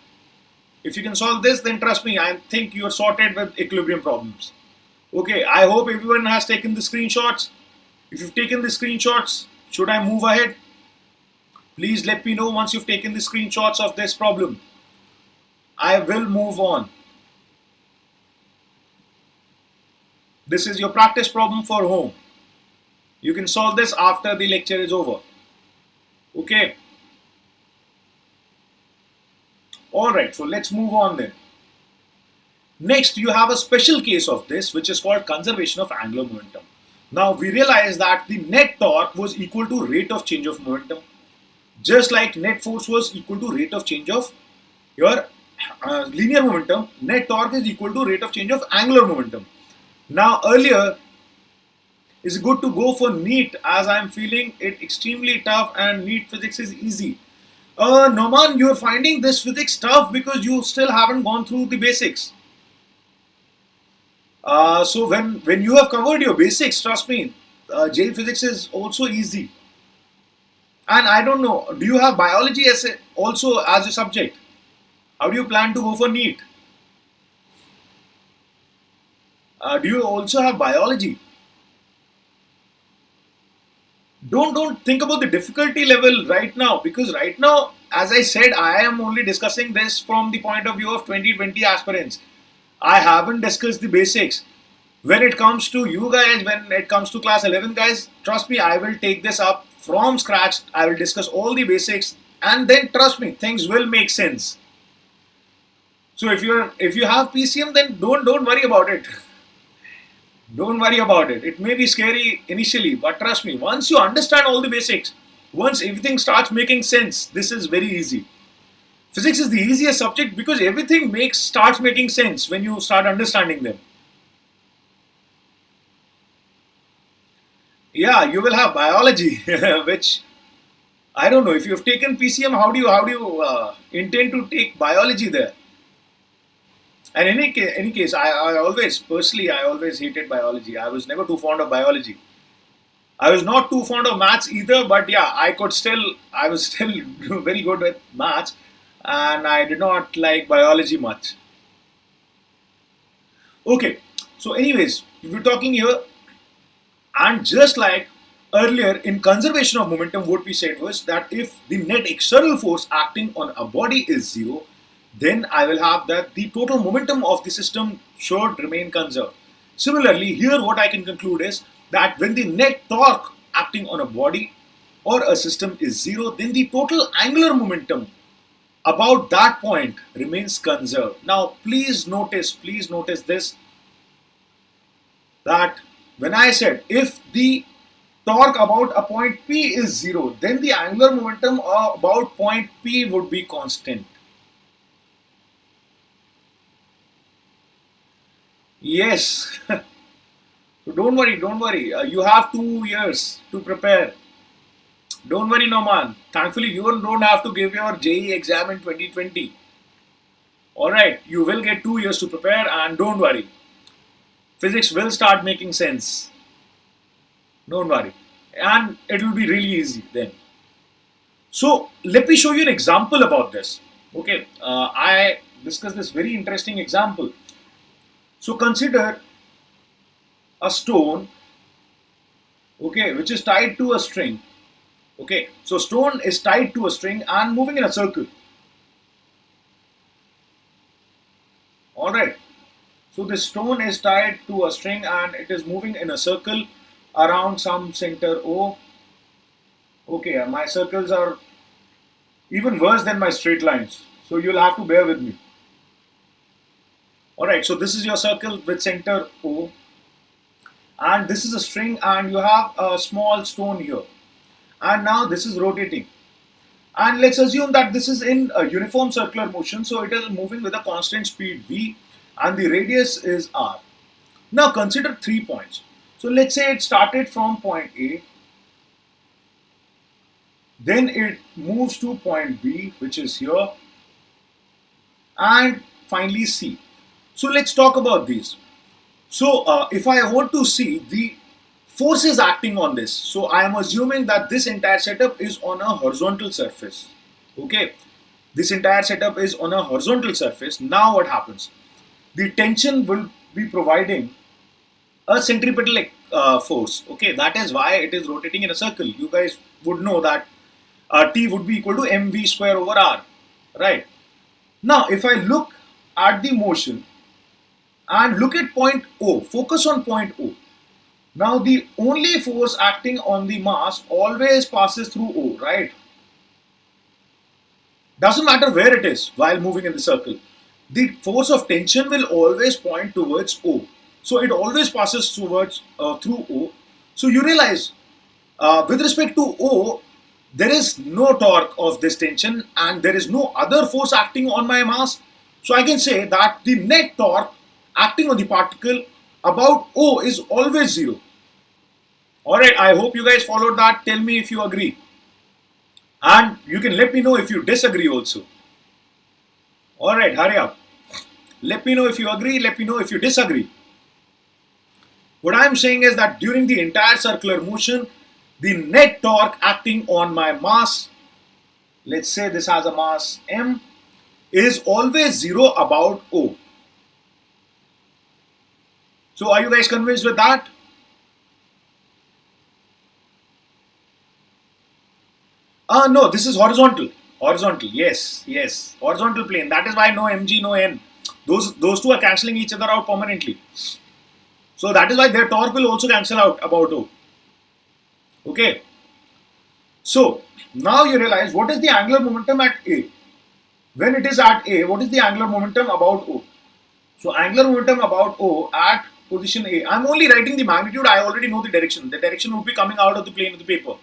If you can solve this, then trust me, I think you are sorted with equilibrium problems. Okay, I hope everyone has taken the screenshots. If you've taken the screenshots, should I move ahead? Please let me know once you've taken the screenshots of this problem. I will move on. This is your practice problem for home. You can solve this after the lecture is over. Okay. Alright, so let's move on then. Next, you have a special case of this, which is called conservation of angular momentum. Now, we realize that the net torque was equal to rate of change of momentum. Just like net force was equal to rate of change of your linear momentum, net torque is equal to rate of change of angular momentum. Now, earlier, it's good to go for NEET as I'm feeling it extremely tough and NEET physics is easy. Noman, you're finding this physics tough because you still haven't gone through the basics. So when you have covered your basics, trust me, JEE physics is also easy. And I don't know, do you have biology also as a subject? How do you plan to go for NEET? Do you also have biology? Don't think about the difficulty level right now, because right now, as I said, I am only discussing this from the point of view of 2020 aspirants. I haven't discussed the basics. When it comes to you guys, when it comes to class 11 guys, trust me, I will take this up from scratch. I will discuss all the basics and then trust me, things will make sense. So if you have PCM, then don't worry about it. Don't worry about it. It may be scary initially, but trust me, once you understand all the basics, once everything starts making sense, this is very easy. Physics is the easiest subject because everything starts making sense when you start understanding them. Yeah, you will have biology, which I don't know. If you have taken PCM, how do you intend to take biology there? And in any case, I always hated biology. I was never too fond of biology. I was not too fond of maths either, but yeah, I was still very good with maths, and I did not like biology much. Okay, so anyways, we're talking here. And just like earlier in conservation of momentum, what we said was that if the net external force acting on a body is zero, then I will have that the total momentum of the system should remain conserved. Similarly, here what I can conclude is that when the net torque acting on a body or a system is zero, then the total angular momentum about that point remains conserved. Now, please notice this, that when I said if the torque about a point P is zero, then the angular momentum about point P would be constant. Yes. So don't worry. You have 2 years to prepare. Don't worry, no man. Thankfully, you don't have to give your JEE exam in 2020. Alright, you will get 2 years to prepare, and don't worry. Physics will start making sense. Don't worry. And it will be really easy then. So, let me show you an example about this. Okay, I discussed this very interesting example. So, consider a stone, okay, which is tied to a string. Okay, so stone is tied to a string and moving in a circle. Alright, so this stone is tied to a string and it is moving in a circle around some center O. Okay, my circles are even worse than my straight lines, so you'll have to bear with me. Alright, so this is your circle with center O, and this is a string, and you have a small stone here, and now this is rotating, and let's assume that this is in a uniform circular motion, so it is moving with a constant speed v, and the radius is r. Now consider 3 points. So let's say it started from point A, then it moves to point B, which is here, and finally C. So let's talk about these. So if I want to see the forces acting on this, so I am assuming that this entire setup is on a horizontal surface. Okay, this entire setup is on a horizontal surface. Now what happens? The tension will be providing a centripetal force. Okay, that is why it is rotating in a circle. You guys would know that T would be equal to mv square over r, right? Now if I look at the motion and look at point O, focus on point O. Now the only force acting on the mass always passes through O, right? Doesn't matter where it is while moving in the circle. The force of tension will always point towards O. So it always passes towards through O. So you realize with respect to O, there is no torque of this tension and there is no other force acting on my mass. So I can say that the net torque acting on the particle about O is always zero. Alright, I hope you guys followed that. Tell me if you agree. And you can let me know if you disagree also. Alright, hurry up. Let me know if you agree, let me know if you disagree. What I am saying is that during the entire circular motion, the net torque acting on my mass, let's say this has a mass m, is always zero about O. So are you guys convinced with that? No, this is horizontal. Horizontal, yes. Horizontal plane. That is why no mg, no n. Those two are cancelling each other out permanently. So that is why their torque will also cancel out about O. Okay. So now you realize what is the angular momentum at A. When it is at A, what is the angular momentum about O? So angular momentum about O at position A. I am only writing the magnitude. I already know the direction. The direction would be coming out of the plane of the paper.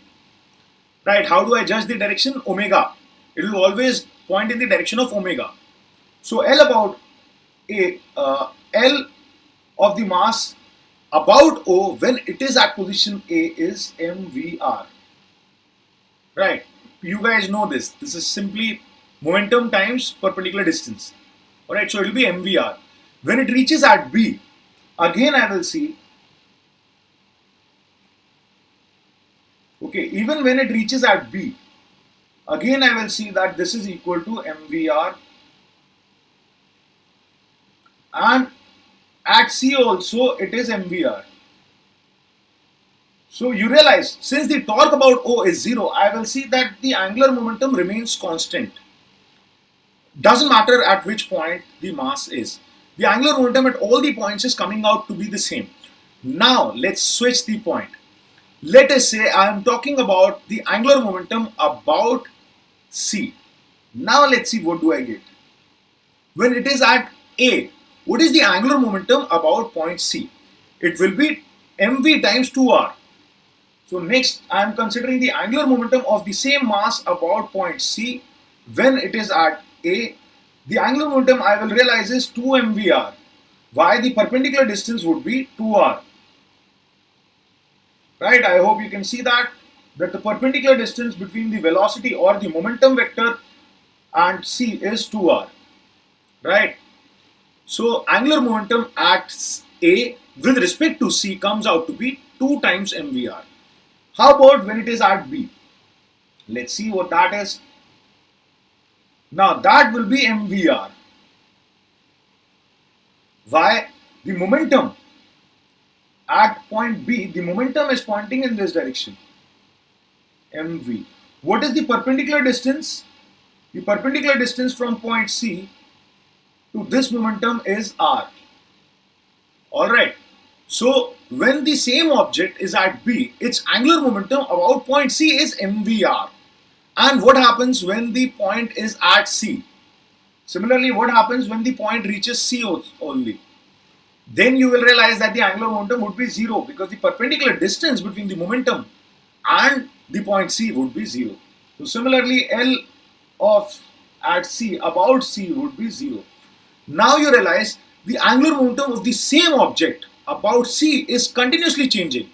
Right, how do I judge the direction? Omega. It will always point in the direction of omega. So L about A, L of the mass about O when it is at position A is mvr. Right, you guys know this. This is simply momentum times perpendicular distance. Alright, so it will be mvr. When it reaches at B, again I will see, okay, even when it reaches at B, again I will see that this is equal to mvr, and at C also it is mvr. So you realize, since the torque about O is 0, I will see that the angular momentum remains constant. Doesn't matter at which point the mass is. The angular momentum at all the points is coming out to be the same. Now let's switch the point. Let us say I am talking about the angular momentum about C. Now let's see what do I get. When it is at A, what is the angular momentum about point C? It will be mv times 2r. So next I am considering the angular momentum of the same mass about point C when it is at A. The angular momentum I will realize is 2 mvr. Why? The perpendicular distance would be 2r. Right? I hope you can see that the perpendicular distance between the velocity or the momentum vector and C is 2r. Right? So angular momentum at A with respect to C comes out to be 2 times mvr. How about when it is at B? Let's see what that is. Now that will be mvr. Why? The momentum at point B, the momentum is pointing in this direction, mv. What is the perpendicular distance? The perpendicular distance from point C to this momentum is r. Alright, so when the same object is at B, its angular momentum about point C is mvr. And what happens when the point is at C? Similarly, what happens when the point reaches C only? Then you will realize that the angular momentum would be 0 because the perpendicular distance between the momentum and the point C would be 0. So similarly, L of at C about C would be 0. Now you realize the angular momentum of the same object about C is continuously changing.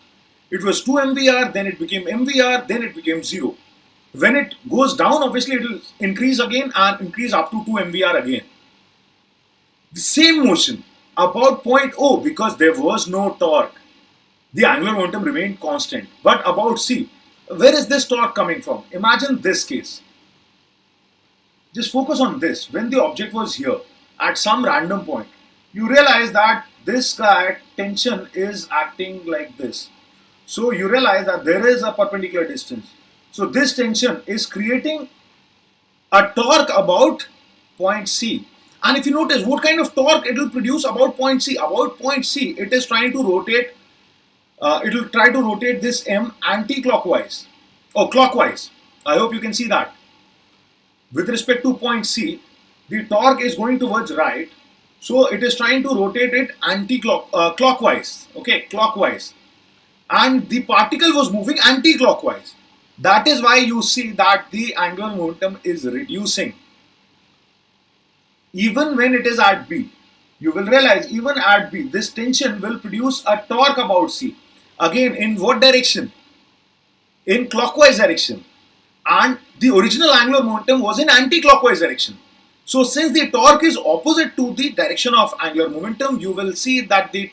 It was 2 mvr, then it became mvr, then it became 0. When it goes down, obviously it will increase again and increase up to 2 mvr again. The same motion about point O, because there was no torque, the angular momentum remained constant. But about C, where is this torque coming from? Imagine this case. Just focus on this. When the object was here at some random point, you realize that this guy tension is acting like this. So you realize that there is a perpendicular distance. So this tension is creating a torque about point C. And if you notice what kind of torque it will produce about point C. About point C, it is trying to rotate, it will try to rotate this M anti-clockwise or clockwise. I hope you can see that. With respect to point C, the torque is going towards right. So it is trying to rotate it clockwise. Okay, clockwise. And the particle was moving anti-clockwise. That is why you see that the angular momentum is reducing. Even when it is at B, you will realize even at B, this tension will produce a torque about C. Again, in what direction? In clockwise direction. And the original angular momentum was in anti-clockwise direction. So since the torque is opposite to the direction of angular momentum, you will see that the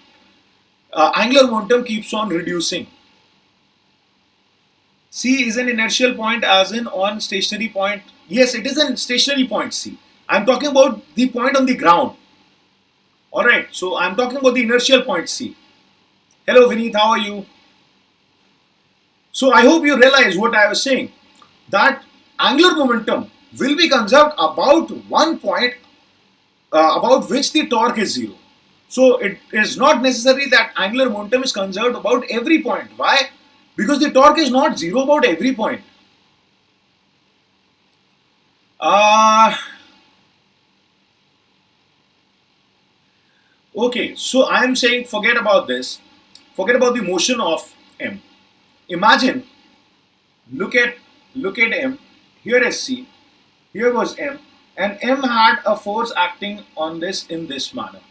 angular momentum keeps on reducing. C is an inertial point as in on stationary point. Yes, it is a stationary point C. I'm talking about the point on the ground. Alright, so I'm talking about the inertial point C. Hello Vineet, how are you? So I hope you realize what I was saying. That angular momentum will be conserved about one point about which the torque is 0. So it is not necessary that angular momentum is conserved about every point. Why? Because the torque is not 0 about every point. Okay, so I am saying forget about this. Forget about the motion of M. Imagine, look at M. Here is C. Here was M. And M had a force acting on this in this manner.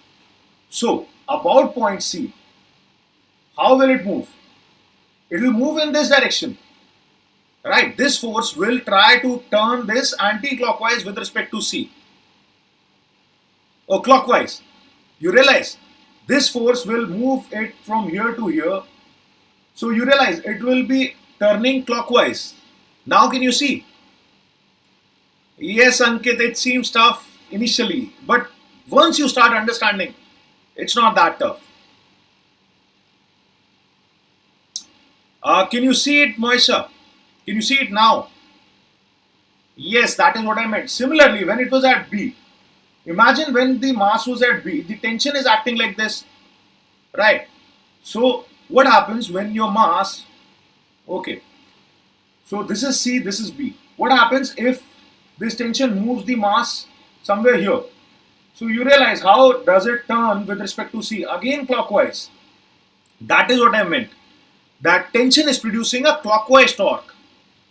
So, about point C, how will it move? It will move in this direction. Right? This force will try to turn this anti-clockwise with respect to C. Or clockwise. You realize this force will move it from here to here. So you realize it will be turning clockwise. Now can you see? Yes, Ankit, it seems tough initially, but once you start understanding, it's not that tough. Can you see it, Moisha? Can you see it now? Yes, that is what I meant. Similarly, when it was at B, imagine when the mass was at B, the tension is acting like this, right? So what happens when your mass, okay, so this is C, this is B. What happens if this tension moves the mass somewhere here? So you realize how does it turn with respect to C? Again clockwise. That is what I meant. That tension is producing a clockwise torque.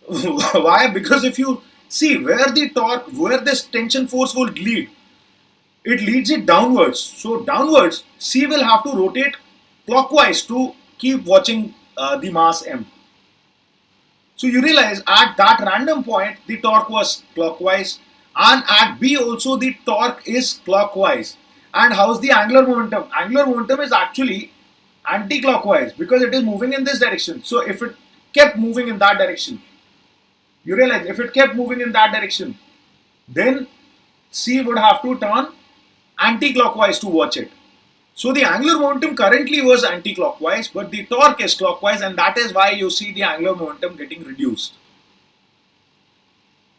Why? Because if you see where the torque, where this tension force will lead, it leads it downwards. So downwards, C will have to rotate clockwise to keep watching the mass M. So you realize at that random point, the torque was clockwise, and at B also the torque is clockwise. And how's the angular momentum? Angular momentum is actually anti-clockwise because it is moving in this direction. So if it kept moving in that direction, you realize if it kept moving in that direction, then C would have to turn anti-clockwise to watch it. So the angular momentum currently was anti-clockwise, but the torque is clockwise, and that is why you see the angular momentum getting reduced.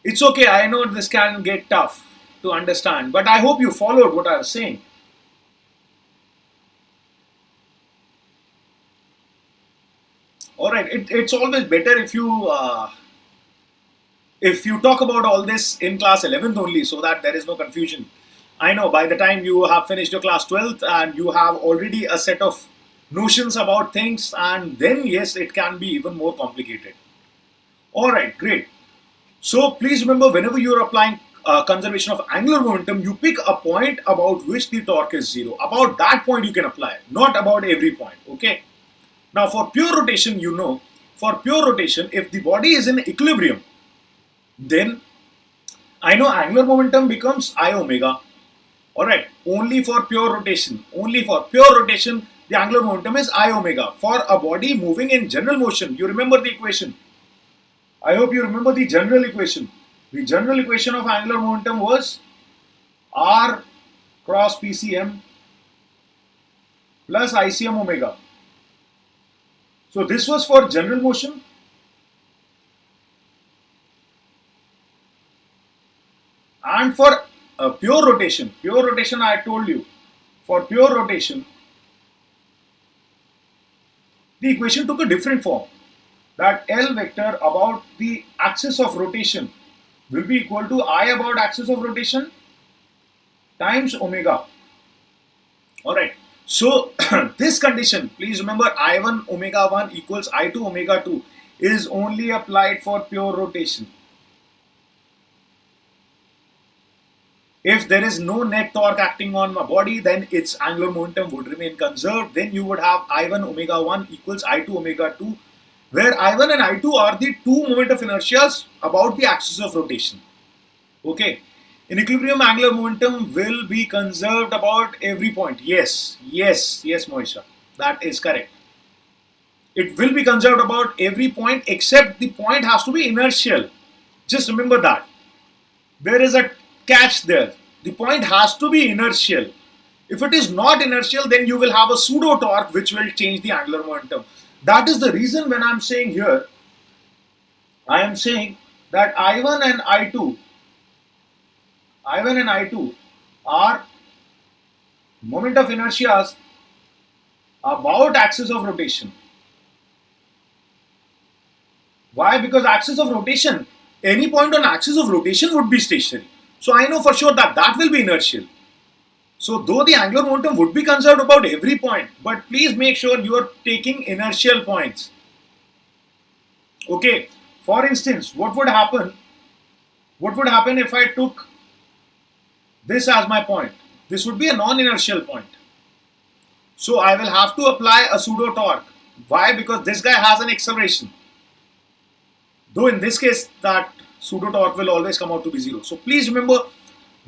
It's okay, I know this can get tough to understand, but I hope you followed what I was saying. Alright, it's always better if you talk about all this in class 11th only, so that there is no confusion. I know by the time you have finished your class 12th and you have already a set of notions about things, and then yes, it can be even more complicated. Alright, great. So please remember, whenever you are applying conservation of angular momentum, you pick a point about which the torque is zero. About that point you can apply, not about every point, okay? Now for pure rotation, you know, for pure rotation, if the body is in equilibrium, then I know angular momentum becomes I omega. Alright, only for pure rotation, the angular momentum is I omega. For a body moving in general motion, you remember the equation. I hope you remember the general equation. The general equation of angular momentum was R cross PCM plus ICM omega. So this was for general motion. And for pure rotation I told you, for pure rotation, the equation took a different form. That L vector about the axis of rotation will be equal to I about axis of rotation times omega. Alright, so this condition, please remember, I1 omega 1 equals I2 omega 2 is only applied for pure rotation. If there is no net torque acting on my body, then its angular momentum would remain conserved. Then you would have I1 omega 1 equals I2 omega 2, where I1 and I2 are the two moment of inertias about the axis of rotation. Okay, in equilibrium, angular momentum will be conserved about every point. Yes, Moisha, that is correct. It will be conserved about every point, except the point has to be inertial. Just remember that. There is a catch there. The point has to be inertial. If it is not inertial, then you will have a pseudo torque which will change the angular momentum. That is the reason when I am saying here, I am saying that I1 and I2 are moment of inertias about axis of rotation. Why? Because axis of rotation, any point on axis of rotation would be stationary. So I know for sure that that will be inertial. So though the angular momentum would be conserved about every point, but please make sure you are taking inertial points. Okay, for instance, what would happen if I took this as my point? This would be a non-inertial point. So I will have to apply a pseudo torque. Why? Because this guy has an acceleration. Though in this case that pseudo torque will always come out to be zero. So please remember,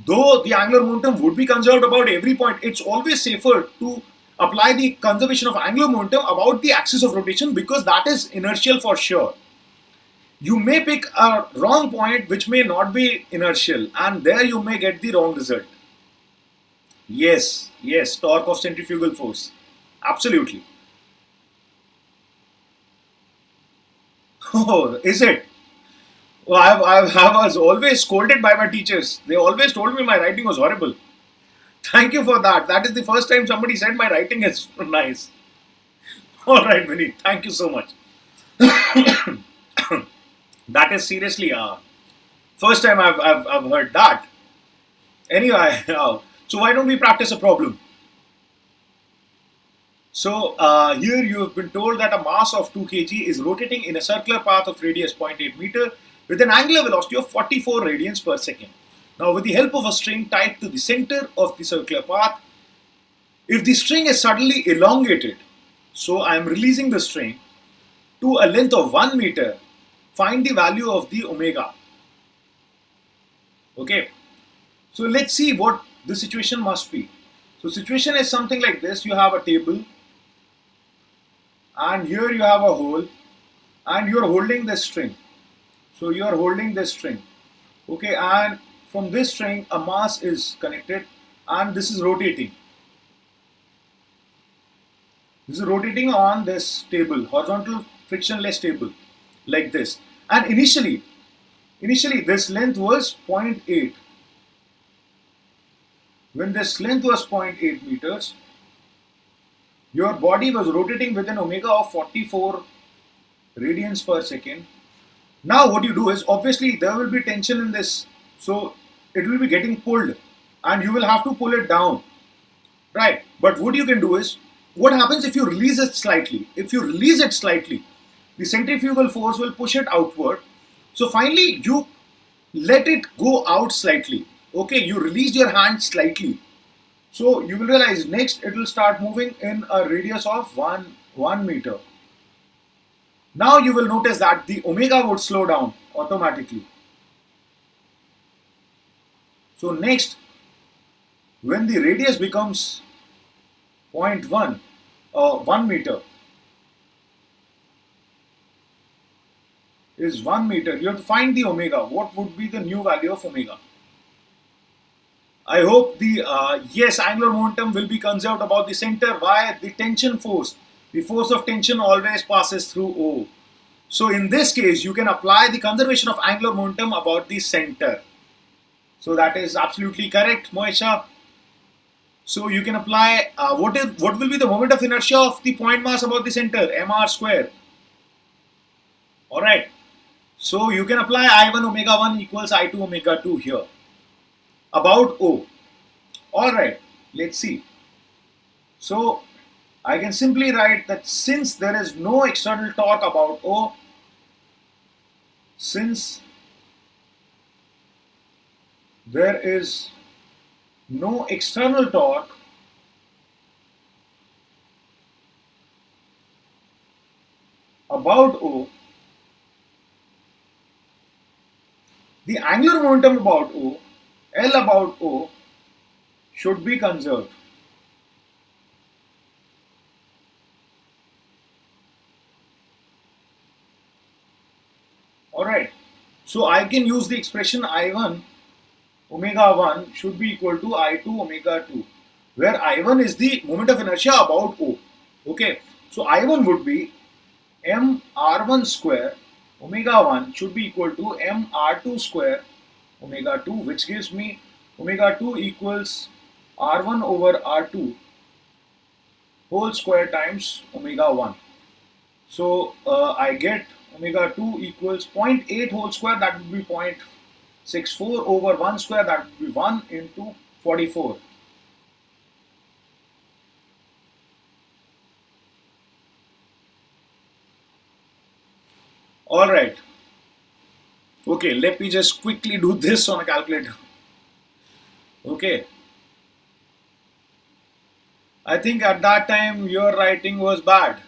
though the angular momentum would be conserved about every point, it's always safer to apply the conservation of angular momentum about the axis of rotation, because that is inertial for sure. You may pick a wrong point which may not be inertial, and there you may get the wrong result. Yes, torque of centrifugal force. Absolutely. Oh, is it? Well, I was always scolded by my teachers. They always told me my writing was horrible. Thank you for that. That is the first time somebody said my writing is nice. All right, Vinny. Thank you so much. That is seriously first time I've heard that. Anyway, so why don't we practice a problem? So here you have been told that a mass of 2 kg is rotating in a circular path of radius 0.8 meter with an angular velocity of 44 radians per second. Now with the help of a string tied to the center of the circular path, if the string is suddenly elongated, so I am releasing the string to a length of 1 meter, find the value of the omega. Okay, so let's see what the situation must be. So situation is something like this. You have a table and here you have a hole and you are holding this string. So you are holding this string. Okay, and from this string a mass is connected and this is rotating. This is rotating on this table, horizontal frictionless table, like this. And initially this length was 0.8. When this length was 0.8 meters, your body was rotating with an omega of 44 radians per second. Now what you do is, obviously there will be tension in this, so it will be getting pulled and you will have to pull it down, right? But what you can do is, what happens if you release it slightly? If you release it slightly, the centrifugal force will push it outward. So finally you let it go out slightly. Okay, you released your hand slightly. So you will realize next it will start moving in a radius of 1 meter. Now you will notice that the omega would slow down automatically. So next, when the radius becomes 0.1 or 1 meter, is 1 meter, you have to find the omega. What would be the new value of omega? I hope the yes, angular momentum will be conserved about the center. Why? The tension force. The force of tension always passes through O. So in this case, you can apply the conservation of angular momentum about the center. So that is absolutely correct, Moisha. So you can apply what will be the moment of inertia of the point mass about the center, mr square. All right. So you can apply I1 omega 1 equals I2 omega 2 here about O. All right. Let's see. So I can simply write that since there is no external torque about O, since there is no external torque about O, the angular momentum about O, L about O, should be conserved. Alright, so I can use the expression I1 omega 1 should be equal to I2 omega 2, where I1 is the moment of inertia about O. Okay, so I1 would be mr1 square omega 1 should be equal to mr2 square omega 2, which gives me omega 2 equals r1 over r2 whole square times omega 1. So I get omega 2 equals 0.8 whole square, that would be 0.64 over 1 square, that would be 1 into 44. Alright. Okay, let me just quickly do this on a calculator. Okay. I think at that time your writing was bad.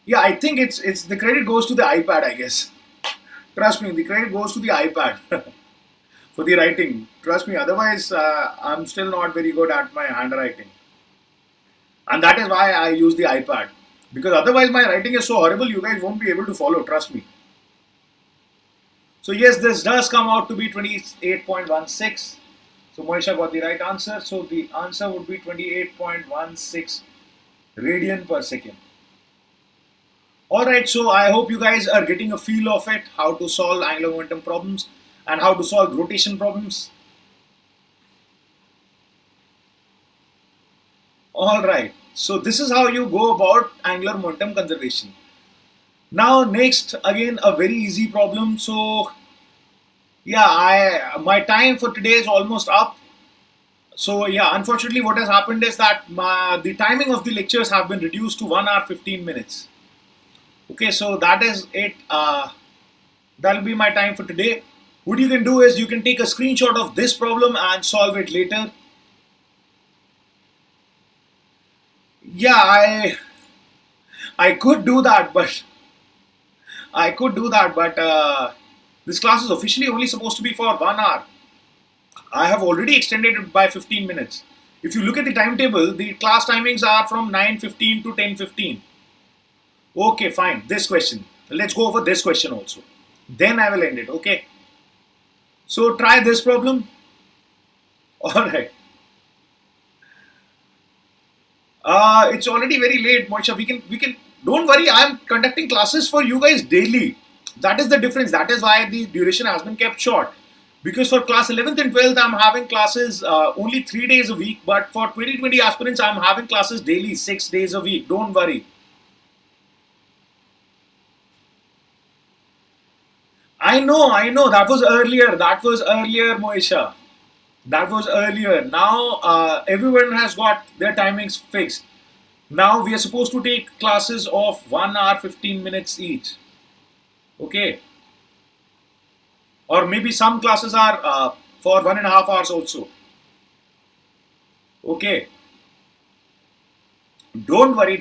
Yeah, I think it's the credit goes to the iPad, I guess. Trust me, the credit goes to the iPad for the writing. Trust me, otherwise I'm still not very good at my handwriting. And that is why I use the iPad. Because otherwise my writing is so horrible, you guys won't be able to follow, trust me. So yes, this does come out to be 28.16. So Moisha got the right answer. So the answer would be 28.16 radian per second. Alright, so I hope you guys are getting a feel of it, how to solve angular momentum problems and how to solve rotation problems. Alright, so this is how you go about angular momentum conservation. Now next, again a very easy problem. So yeah, my time for today is almost up. So yeah, unfortunately what has happened is that the timing of the lectures have been reduced to 1 hour 15 minutes. Okay, so that is it. That'll be my time for today. What you can do is you can take a screenshot of this problem and solve it later. Yeah, I could do that, but this class is officially only supposed to be for 1 hour. I have already extended it by 15 minutes. If you look at the timetable, the class timings are from 9:15 to 10:15. Okay, fine. This question. Let's go over this question also. Then I will end it. Okay. So try this problem. Alright. It's already very late, Moisha. We can don't worry, I'm conducting classes for you guys daily. That is the difference. That is why the duration has been kept short. Because for class 11th and 12th, I'm having classes only 3 days a week. But for 2020 aspirants, I'm having classes daily, 6 days a week. Don't worry. I know. That was earlier. That was earlier, Moisha. That was earlier. Now everyone has got their timings fixed. Now we are supposed to take classes of 1 hour 15 minutes each. Okay. Or maybe some classes are for 1.5 hours also. Okay. Don't worry.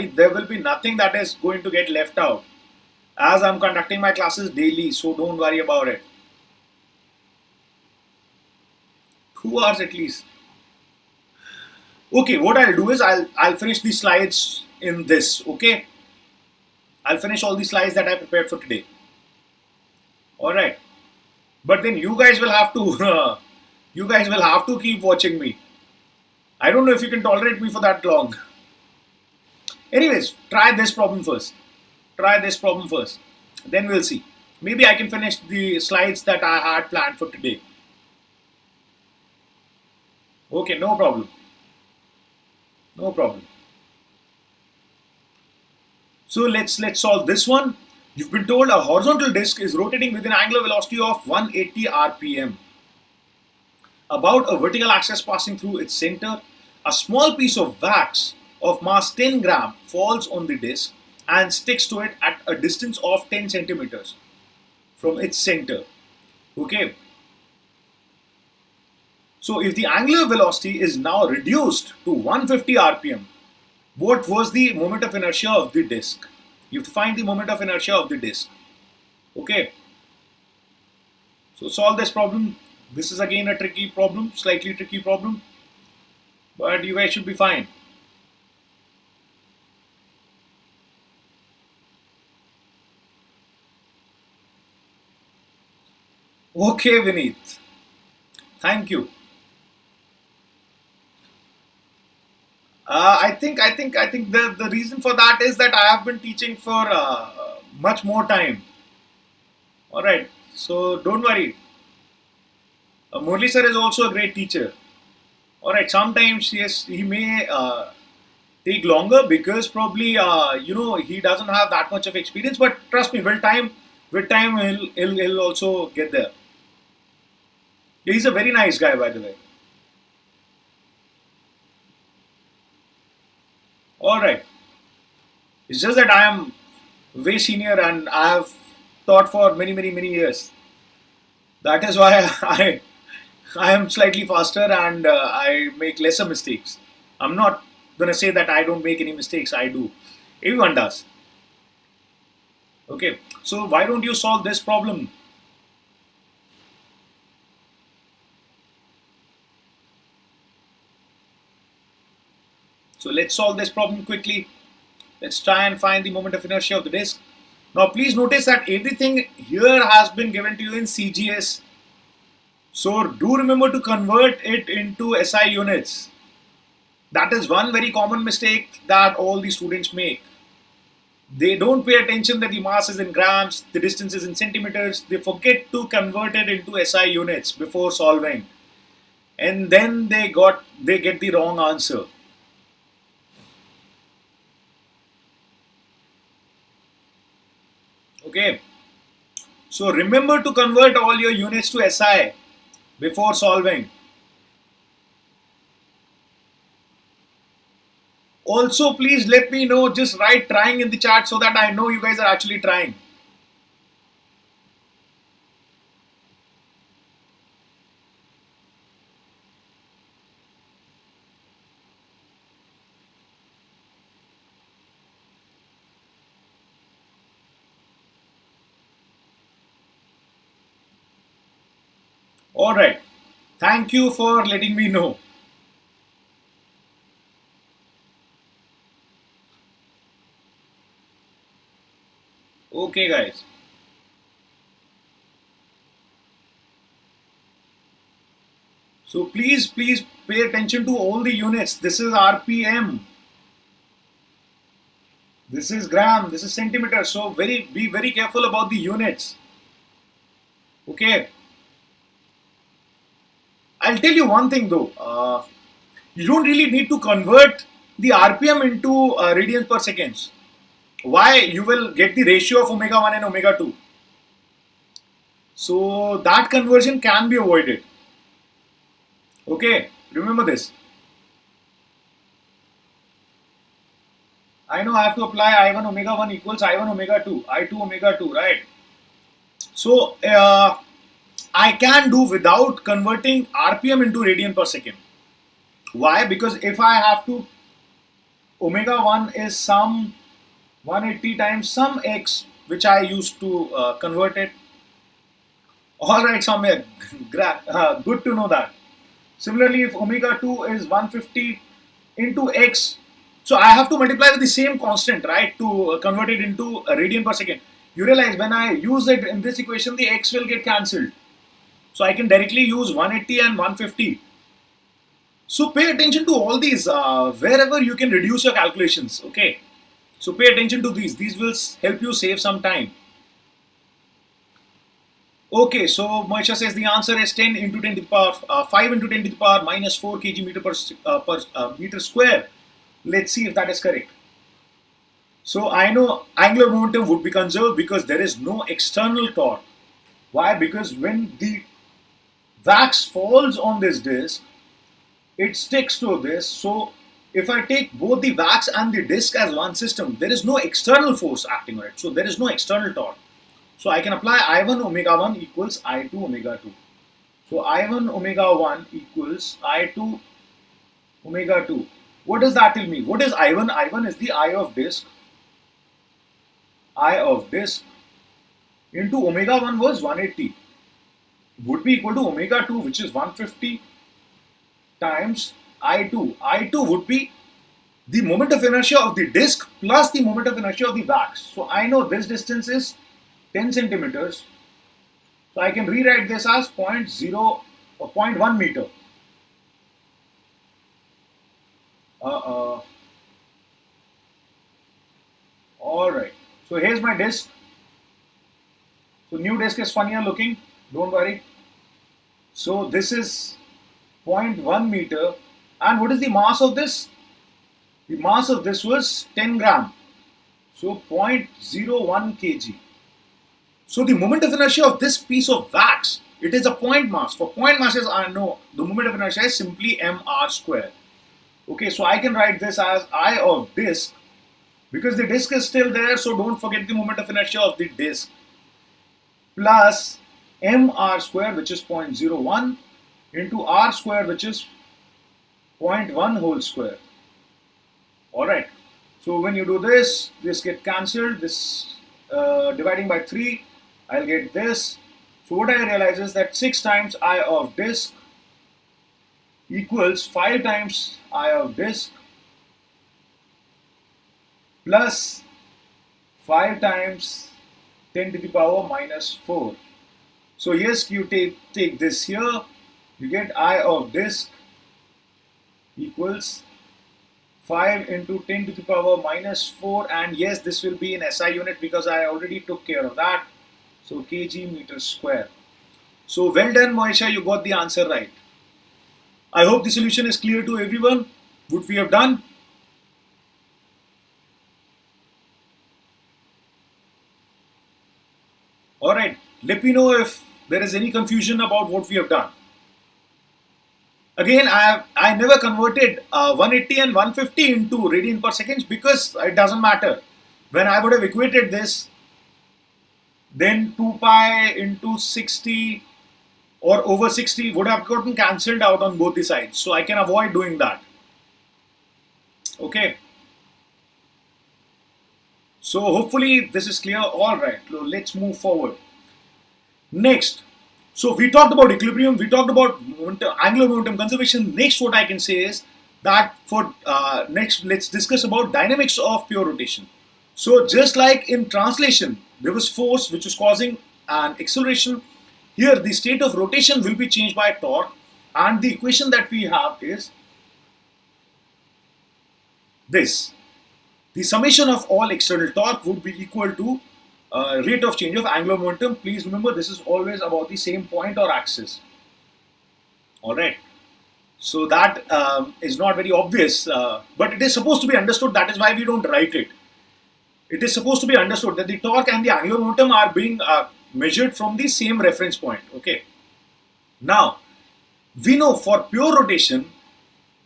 There will be nothing that is going to get left out. As I'm conducting my classes daily, so don't worry about it. 2 hours at least. Okay, what I'll do is I'll finish the slides in this. Okay, I'll finish all the slides that I prepared for today. All right, but then you guys will have to you guys will have to keep watching me. I don't know if you can tolerate me for that long. Anyways, try this problem first. Try this problem first. Then we'll see. Maybe I can finish the slides that I had planned for today. Okay, no problem. No problem. So let's solve this one. You've been told a horizontal disc is rotating with an angular velocity of 180 rpm. About a vertical axis passing through its center, a small piece of wax of mass 10 gram falls on the disc and sticks to it at a distance of 10 centimeters from its center. Okay. So if the angular velocity is now reduced to 150 rpm, what was the moment of inertia of the disc? You have to find the moment of inertia of the disc. Okay. So solve this problem. This is again a tricky problem, slightly tricky problem, but you guys should be fine. Okay, Vineet. Thank you. I think the reason for that is that I have been teaching for much more time. All right, so don't worry. Murli sir is also a great teacher. All right, sometimes yes, he may take longer because probably he doesn't have that much of experience. But trust me, with time he'll also get there. He's a very nice guy, by the way. Alright. It's just that I am way senior and I have taught for many years. That is why I am slightly faster and I make lesser mistakes. I'm not gonna say that I don't make any mistakes. I do. Everyone does. Okay. So why don't you solve this problem? So let's solve this problem quickly. Let's try and find the moment of inertia of the disk. Now please notice that everything here has been given to you in CGS. So do remember to convert it into SI units. That is one very common mistake that all the students make. They don't pay attention that the mass is in grams, the distance is in centimeters. They forget to convert it into SI units before solving, and then they get the wrong answer. Okay, so remember to convert all your units to SI before solving. Also, please let me know, just write trying in the chat so that I know you guys are actually trying. Alright, thank you for letting me know. Okay, guys. So please pay attention to all the units. This is RPM. This is gram. This is centimeter. So be very careful about the units. Okay. I'll tell you one thing though. You don't really need to convert the RPM into radians per seconds. Why? You will get the ratio of omega 1 and omega 2. So that conversion can be avoided. Okay, remember this. I know I have to apply I1 omega 1 equals I1 omega 2, I2 omega 2, right? So I can do without converting RPM into radian per second. Why? Because if I have to, omega 1 is some 180 times some x, which I used to convert it. Alright, Samir, good to know that. Similarly, if omega 2 is 150 into x, so I have to multiply with the same constant, right, to convert it into a radian per second. You realize when I use it in this equation, the x will get cancelled. So I can directly use 180 and 150. So pay attention to all these wherever you can reduce your calculations, okay. So pay attention to these. These will help you save some time. Okay, so Moisha says the answer is 10 into 10 to the power 5 into 10 to the power minus 4 kg meter per meter square. Let's see if that is correct. So I know angular momentum would be conserved because there is no external torque. Why? Because when the wax falls on this disc, it sticks to this. So if I take both the wax and the disc as one system, there is no external force acting on it. So there is no external torque. So I can apply I1 omega 1 equals I2 omega 2. So I1 omega 1 equals I2 omega 2. What does that tell me? What is I1? I1 is the I of disc. I of disc into omega 1 was 180. Would be equal to omega 2, which is 150 times I2. I2 would be the moment of inertia of the disc plus the moment of inertia of the wax. So I know this distance is 10 centimeters. So I can rewrite this as 0.0 or 0.1 meter. Alright. So here's my disc. So new disc is funnier looking. Don't worry. So this is 0.1 meter. And what is the mass of this? The mass of this was 10 gram. So 0.01 kg. So the moment of inertia of this piece of wax, it is a point mass. For point masses, I know the moment of inertia is simply mr square. Okay, so I can write this as I of disc, because the disc is still there, so don't forget the moment of inertia of the disc, plus mr square, which is 0.01, into r square, which is 0.1 whole square. Alright, so when you do this, this gets cancelled, this dividing by 3, I'll get this. So what I realize is that 6 times I of disc equals 5 times I of disc plus 5 times 10 to the power minus 4. So yes, you take this here, you get I of disc equals 5 into 10 to the power minus 4, and yes, this will be in SI unit because I already took care of that. So kg meter square. So well done, Moisha, you got the answer right. I hope the solution is clear to everyone. What we have done. Alright, let me know if there is any confusion about what we have done. Again, I never converted 180 and 150 into radian per second because it doesn't matter. When I would have equated this, then 2 pi into 60 or over 60 would have gotten cancelled out on both the sides. So I can avoid doing that. Okay. So hopefully this is clear. Alright, let's move forward. Next. So we talked about equilibrium, we talked about angular momentum conservation. Next, what I can say is that for next, let's discuss about dynamics of pure rotation. So just like in translation, there was force which was causing an acceleration. Here, the state of rotation will be changed by torque, and the equation that we have is this. The summation of all external torque would be equal to rate of change of angular momentum. Please remember, this is always about the same point or axis. Alright. So that is not very obvious, but it is supposed to be understood. That is why we don't write it. It is supposed to be understood that the torque and the angular momentum are being measured from the same reference point. Okay. Now, we know for pure rotation,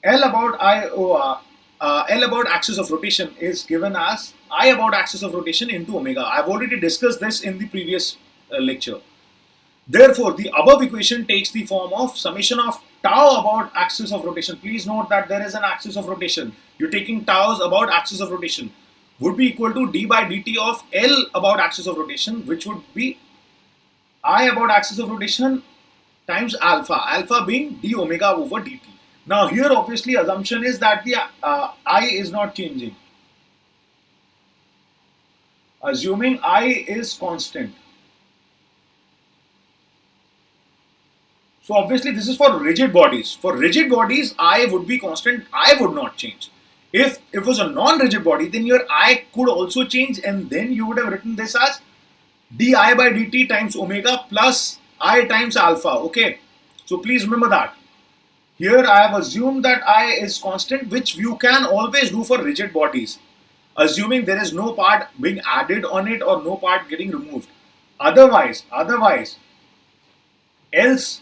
L about I over L about axis of rotation is given as I about axis of rotation into omega. I have already discussed this in the previous lecture. Therefore, the above equation takes the form of summation of tau about axis of rotation. Please note that there is an axis of rotation. You're taking taus about axis of rotation. Would be equal to d by dt of L about axis of rotation, which would be I about axis of rotation times alpha. Alpha being d omega over dt. Now here obviously assumption is that the I is not changing. Assuming I is constant. So obviously this is for rigid bodies. For rigid bodies, I would be constant, I would not change. If it was a non-rigid body, then your I could also change, and then you would have written this as di by dt times omega plus I times alpha. Okay, so please remember that. Here I have assumed that I is constant, which you can always do for rigid bodies, assuming there is no part being added on it or no part getting removed. Otherwise, else,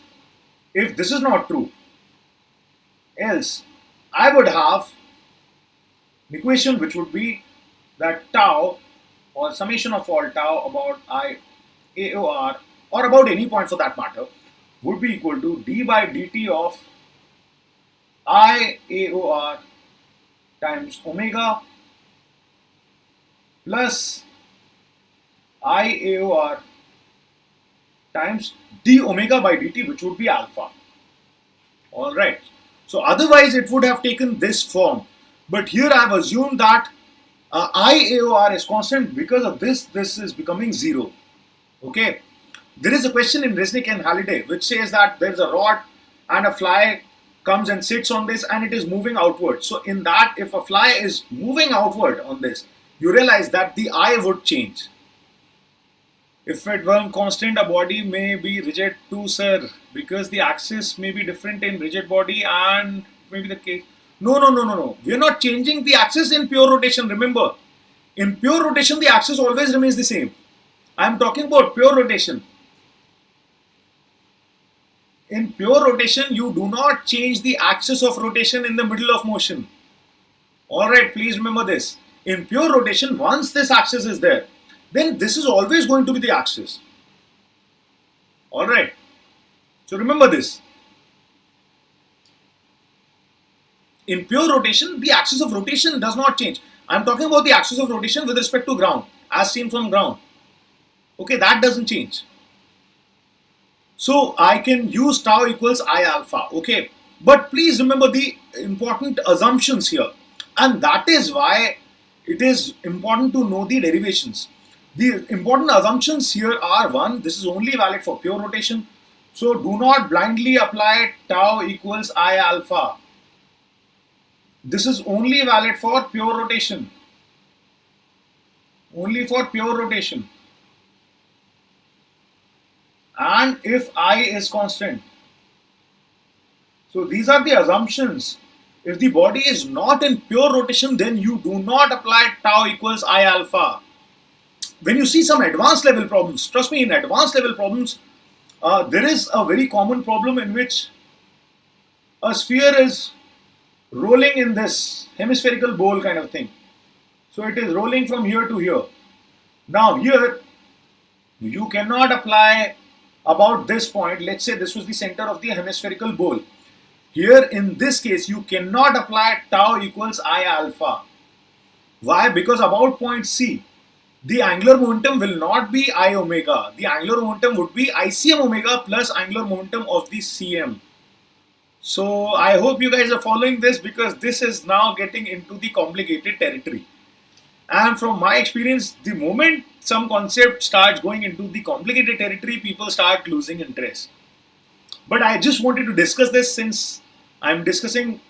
if this is not true, else I would have an equation which would be that tau or summation of all tau about I AOR or about any point for that matter would be equal to d by dt of I AOR times omega plus I AOR times d omega by dt, which would be alpha. Alright. So otherwise it would have taken this form. But here I have assumed that I AOR is constant. Because of this is becoming 0. Okay. There is a question in Resnick and Halliday which says that there is a rod and a fly comes and sits on this and it is moving outward. So in that, if a fly is moving outward on this, you realize that the I would change. If it weren't constant, a body may be rigid too, sir, because the axis may be different in rigid body and maybe the case. No. We are not changing the axis in pure rotation. Remember, in pure rotation, the axis always remains the same. I am talking about pure rotation. In pure rotation, you do not change the axis of rotation in the middle of motion. Alright, please remember this. In pure rotation, once this axis is there, then this is always going to be the axis. Alright. So remember this. In pure rotation, the axis of rotation does not change. I am talking about the axis of rotation with respect to ground, as seen from ground. Okay, that doesn't change. So I can use tau equals I alpha. Okay, but please remember the important assumptions here, and that is why it is important to know the derivations. The important assumptions here are: one, this is only valid for pure rotation. So do not blindly apply tau equals I alpha. This is only valid for pure rotation. Only for pure rotation. And if I is constant. So these are the assumptions. If the body is not in pure rotation, then you do not apply tau equals I alpha. When you see some advanced level problems, trust me, in advanced level problems, there is a very common problem in which a sphere is rolling in this hemispherical bowl kind of thing. So it is rolling from here to here. Now here, you cannot apply about this point. Let's say this was the center of the hemispherical bowl. Here in this case, you cannot apply tau equals I alpha. Why? Because about point C, the angular momentum will not be I omega. The angular momentum would be ICM omega plus angular momentum of the CM. So I hope you guys are following this, because this is now getting into the complicated territory. And from my experience, the moment some concept starts going into the complicated territory, people start losing interest. But I just wanted to discuss this since I'm discussing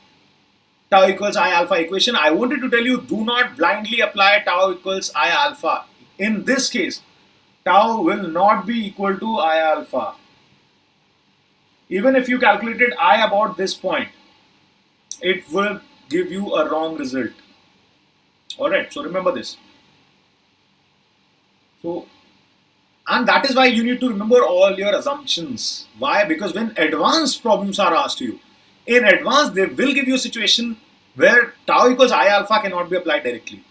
tau equals I alpha equation. I wanted to tell you, do not blindly apply tau equals I alpha. In this case, tau will not be equal to I alpha. Even if you calculated I about this point, it will give you a wrong result. Alright, so remember this. So, and that is why you need to remember all your assumptions. Why? Because when advanced problems are asked to you, in advance they will give you a situation where tau equals I alpha cannot be applied directly.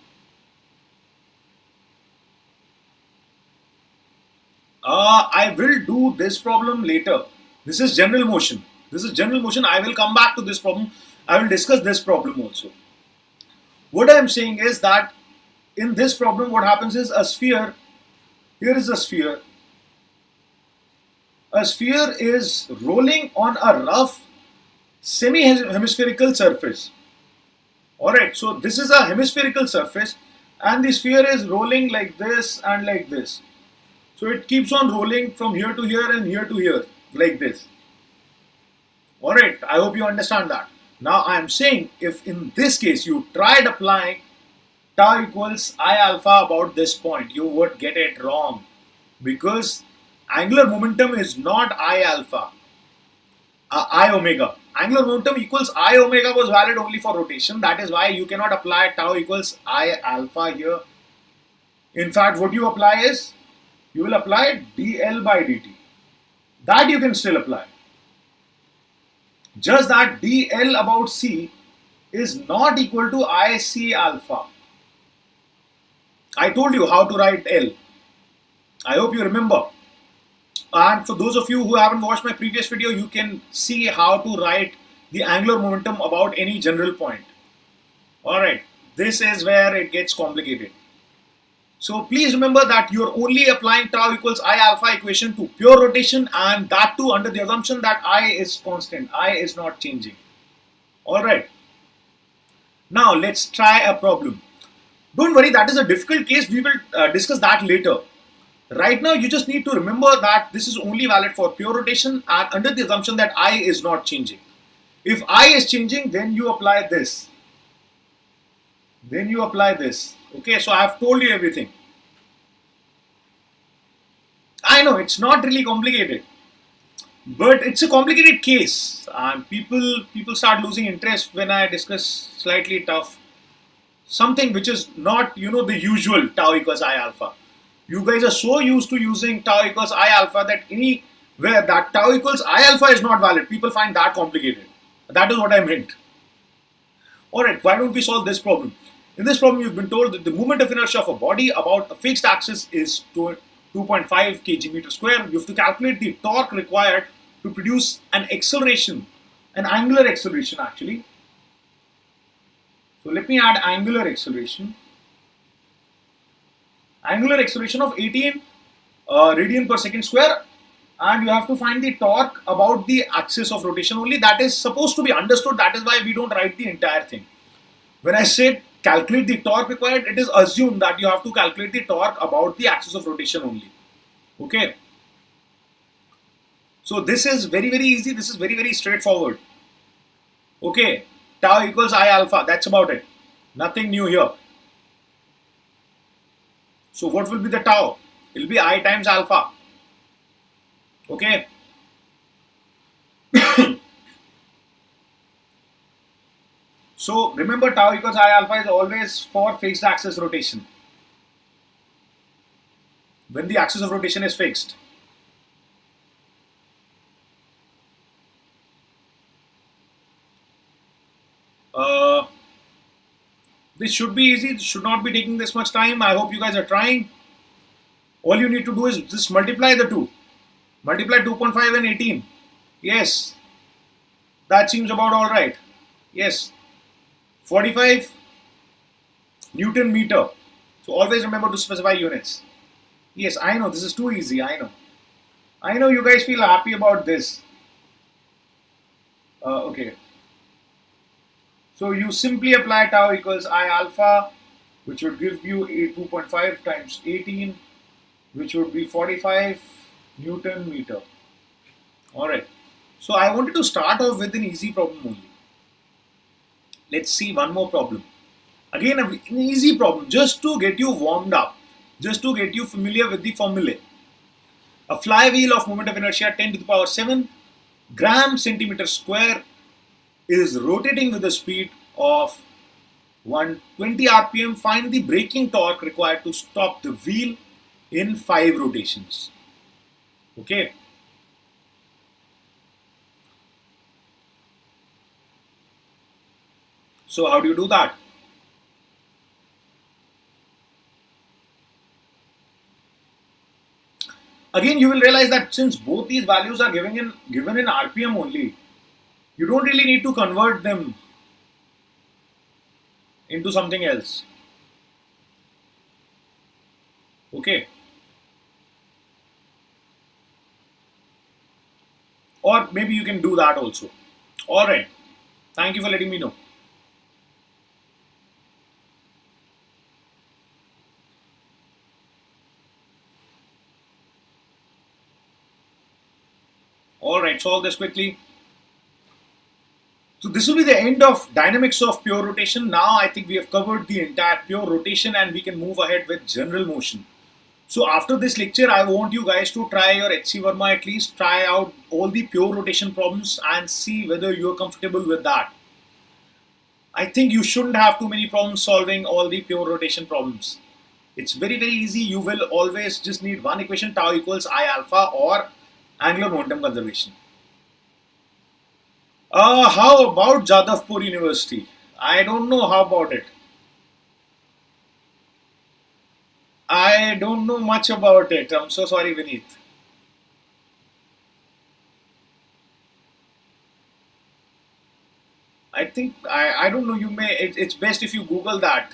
I will do this problem later. This is general motion. This is general motion. I will come back to this problem. I will discuss this problem also. What I am saying is that in this problem, what happens is a sphere. Here is a sphere. A sphere is rolling on a rough semi-hemispherical surface. Alright, so this is a hemispherical surface and the sphere is rolling like this and like this. So it keeps on rolling from here to here and here to here like this. Alright, I hope you understand that. Now I am saying, if in this case you tried applying tau equals I alpha about this point, you would get it wrong, because angular momentum is not I alpha, I omega. Angular momentum equals I omega was valid only for rotation. That is why you cannot apply tau equals I alpha here. In fact, what you apply is, you will apply dl by dt. That you can still apply. Just that dl about c is not equal to IC alpha. I told you how to write L. I hope you remember. And for those of you who haven't watched my previous video, you can see how to write the angular momentum about any general point. Alright, this is where it gets complicated. So please remember that you're only applying tau equals I alpha equation to pure rotation, and that too under the assumption that I is constant, I is not changing. Alright. Now let's try a problem. Don't worry, that is a difficult case. We will discuss that later. Right now, you just need to remember that this is only valid for pure rotation and under the assumption that I is not changing. If I is changing, then you apply this. Then you apply this. Okay, so I have told you everything. I know it's not really complicated, but it's a complicated case, and people start losing interest when I discuss slightly tough, something which is not, the usual tau equals I alpha. You guys are so used to using tau equals I alpha that anywhere that tau equals I alpha is not valid, people find that complicated. That is what I meant. Alright, why don't we solve this problem? In this problem, you've been told that the moment of inertia of a body about a fixed axis is 2.5 kg meter square. You have to calculate the torque required to produce an acceleration, an angular acceleration actually. So let me add angular acceleration. Angular acceleration of 18 radian per second square, and you have to find the torque about the axis of rotation only. That is supposed to be understood. That is why we don't write the entire thing. When I said calculate the torque required, it is assumed that you have to calculate the torque about the axis of rotation only. Okay. So this is very, very easy. This is very, very straightforward. Okay. tau equals I alpha. That's about it. Nothing new here. So what will be the tau? It will be I times alpha. Okay. So remember, tau equals I alpha is always for fixed axis rotation. When the axis of rotation is fixed. This should be easy. This should not be taking this much time. I hope you guys are trying. All you need to do is just multiply the two. Multiply 2.5 and 18. Yes. That seems about alright. Yes. 45 Newton meter. So always remember to specify units. Yes, I know this is too easy. I know. I know you guys feel happy about this. Okay. So you simply apply tau equals I alpha, which would give you 2.5 times 18, which would be 45 Newton meter. Alright. So I wanted to start off with an easy problem only. Let's see one more problem. Again, an easy problem just to get you warmed up, just to get you familiar with the formulae. A flywheel of moment of inertia 10 to the power 7 gram centimeter square is rotating with a speed of 120 rpm. Find the braking torque required to stop the wheel in 5 rotations. Okay. So how do you do that? Again, you will realize that since both these values are given in RPM only, you don't really need to convert them into something else. Okay. Or maybe you can do that also. Alright. Thank you for letting me know. Alright, solve this quickly. So this will be the end of dynamics of pure rotation. Now I think we have covered the entire pure rotation and we can move ahead with general motion. So after this lecture, I want you guys to try your HC Verma, at least try out all the pure rotation problems and see whether you're comfortable with that. I think you shouldn't have too many problems solving all the pure rotation problems. It's very easy. You will always just need one equation, tau equals I alpha or angular momentum conservation. How about Jadavpur University? I don't know how about it. I don't know much about it. I'm so sorry, Vineet. I think, I don't know, you may, it's best if you Google that.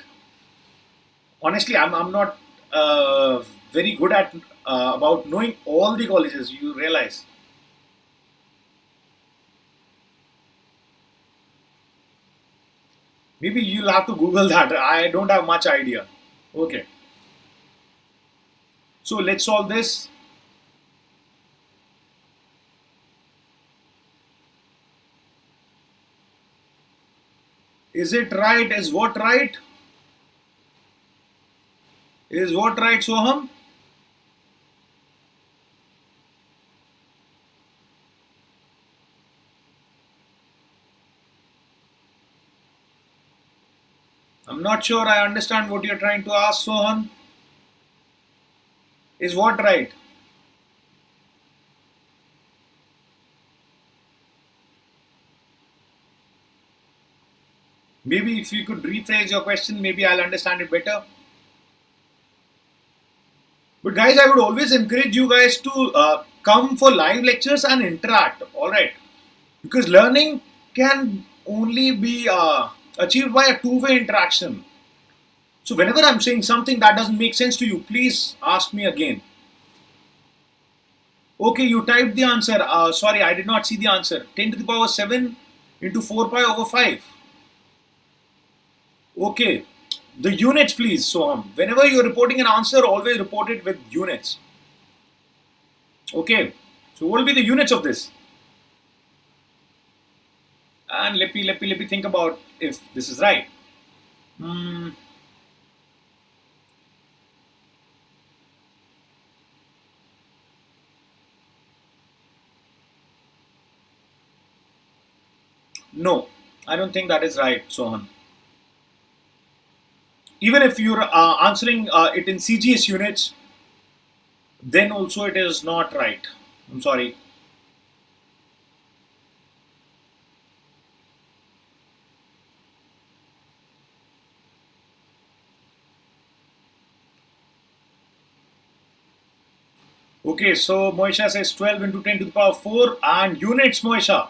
Honestly, I'm not very good at about knowing all the colleges, you realize. Maybe you'll have to Google that. I don't have much idea. Okay. So let's solve this. Is it right? Is what right? Is what right, Soham? I'm not sure I understand what you're trying to ask, Sohan. Is what right? Maybe if you could rephrase your question, maybe I'll understand it better. But guys, I would always encourage you guys to come for live lectures and interact, alright? Because learning can only be achieved by a two-way interaction. So whenever I'm saying something that doesn't make sense to you, please ask me again. Okay, you typed the answer. Sorry, I did not see the answer. 10 to the power 7 into 4 pi over 5. Okay. The units, please. So whenever you're reporting an answer, always report it with units. Okay. So what will be the units of this? And let me think about if this is right. Hmm, no, I don't think that is right, Sohan. Even if you're answering it in CGS units, then also it is not right. I'm sorry. Okay, so Moisha says 12 into 10 to the power 4 and units, Moisha.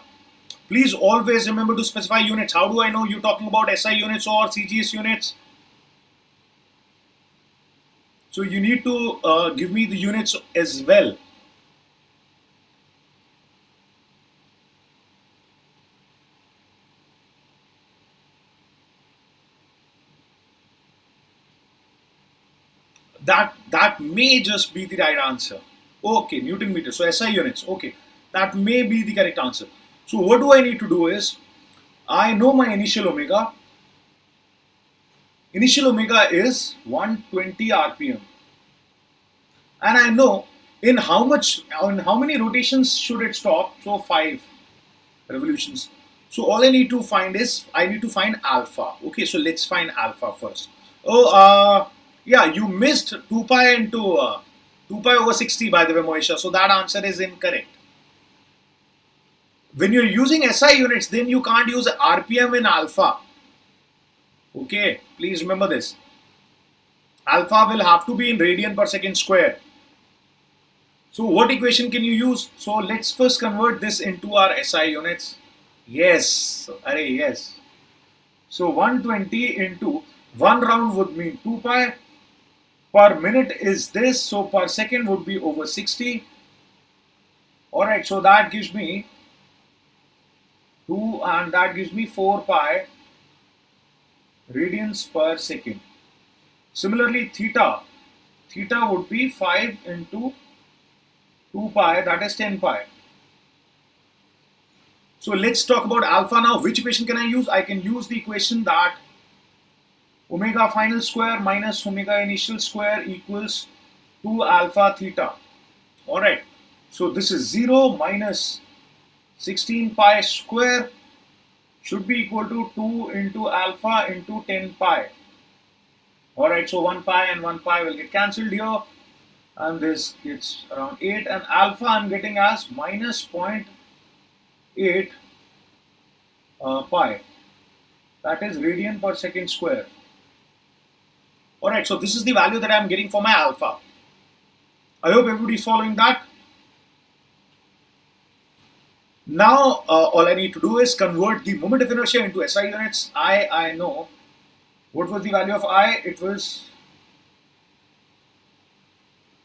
Please always remember to specify units. How do I know you're talking about SI units or CGS units? So you need to give me the units as well. That may just be the right answer. Okay, Newton meter. So SI units. Okay, that may be the correct answer. So what do I need to do is I know my initial omega. Initial omega is 120 rpm, and I know in how many rotations should it stop. So 5 revolutions. So all I need to find is I need to find alpha. Okay, so let's find alpha first. Oh, yeah, you missed 2 pi into 2 pi over 60 by the way, Moisha. So that answer is incorrect. When you're using SI units, then you can't use RPM in alpha. Okay, please remember this. Alpha will have to be in radian per second square. So what equation can you use? So let's first convert this into our SI units. Yes, array, yes. So 120 into 1 round would mean 2 pi. Per minute is this, so per second would be over 60. Alright, so that gives me 2 and that gives me 4 pi radians per second. Similarly, theta would be 5 into 2 pi, that is 10 pi. So let's talk about alpha now. Which equation can I use? I can use the equation that omega final square minus omega initial square equals 2 alpha theta. Alright, so this is 0 minus 16 pi square should be equal to 2 into alpha into 10 pi. Alright, so 1 pi and 1 pi will get cancelled here, and this gets around 8, and alpha I'm getting as minus 0.8 pi, that is radian per second square. Alright, so this is the value that I'm getting for my alpha. I hope everybody's following that. Now all I need to do is convert the moment of inertia into SI units. I know what was the value of I. It was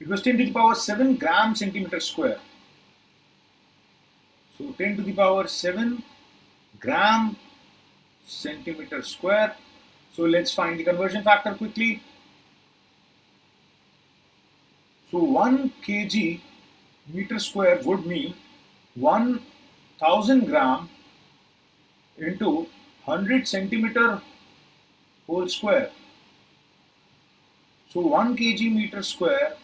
10 to the power 7 gram centimeter square. So 10 to the power 7 gram centimeter square. So let's find the conversion factor quickly. So 1 kg meter square would mean 1000 gram into 100 centimeter whole square. So 1 kg meter square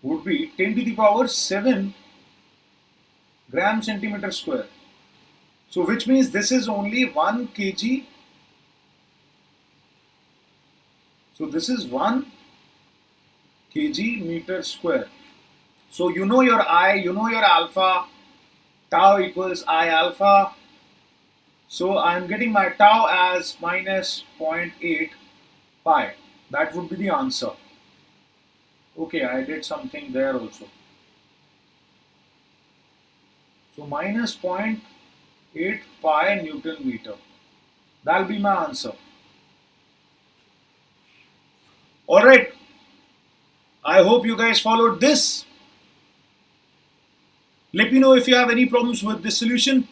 would be 10 to the power 7 gram centimeter square. So which means this is only 1 kg. So this is 1 kg meter square. So you know your I, you know your alpha, tau equals I alpha. So I am getting my tau as minus 0.8 pi. That would be the answer. Okay, I did something there also. So minus 0.8 pi Newton meter. That'll be my answer. Alright, I hope you guys followed this. Let me know if you have any problems with this solution.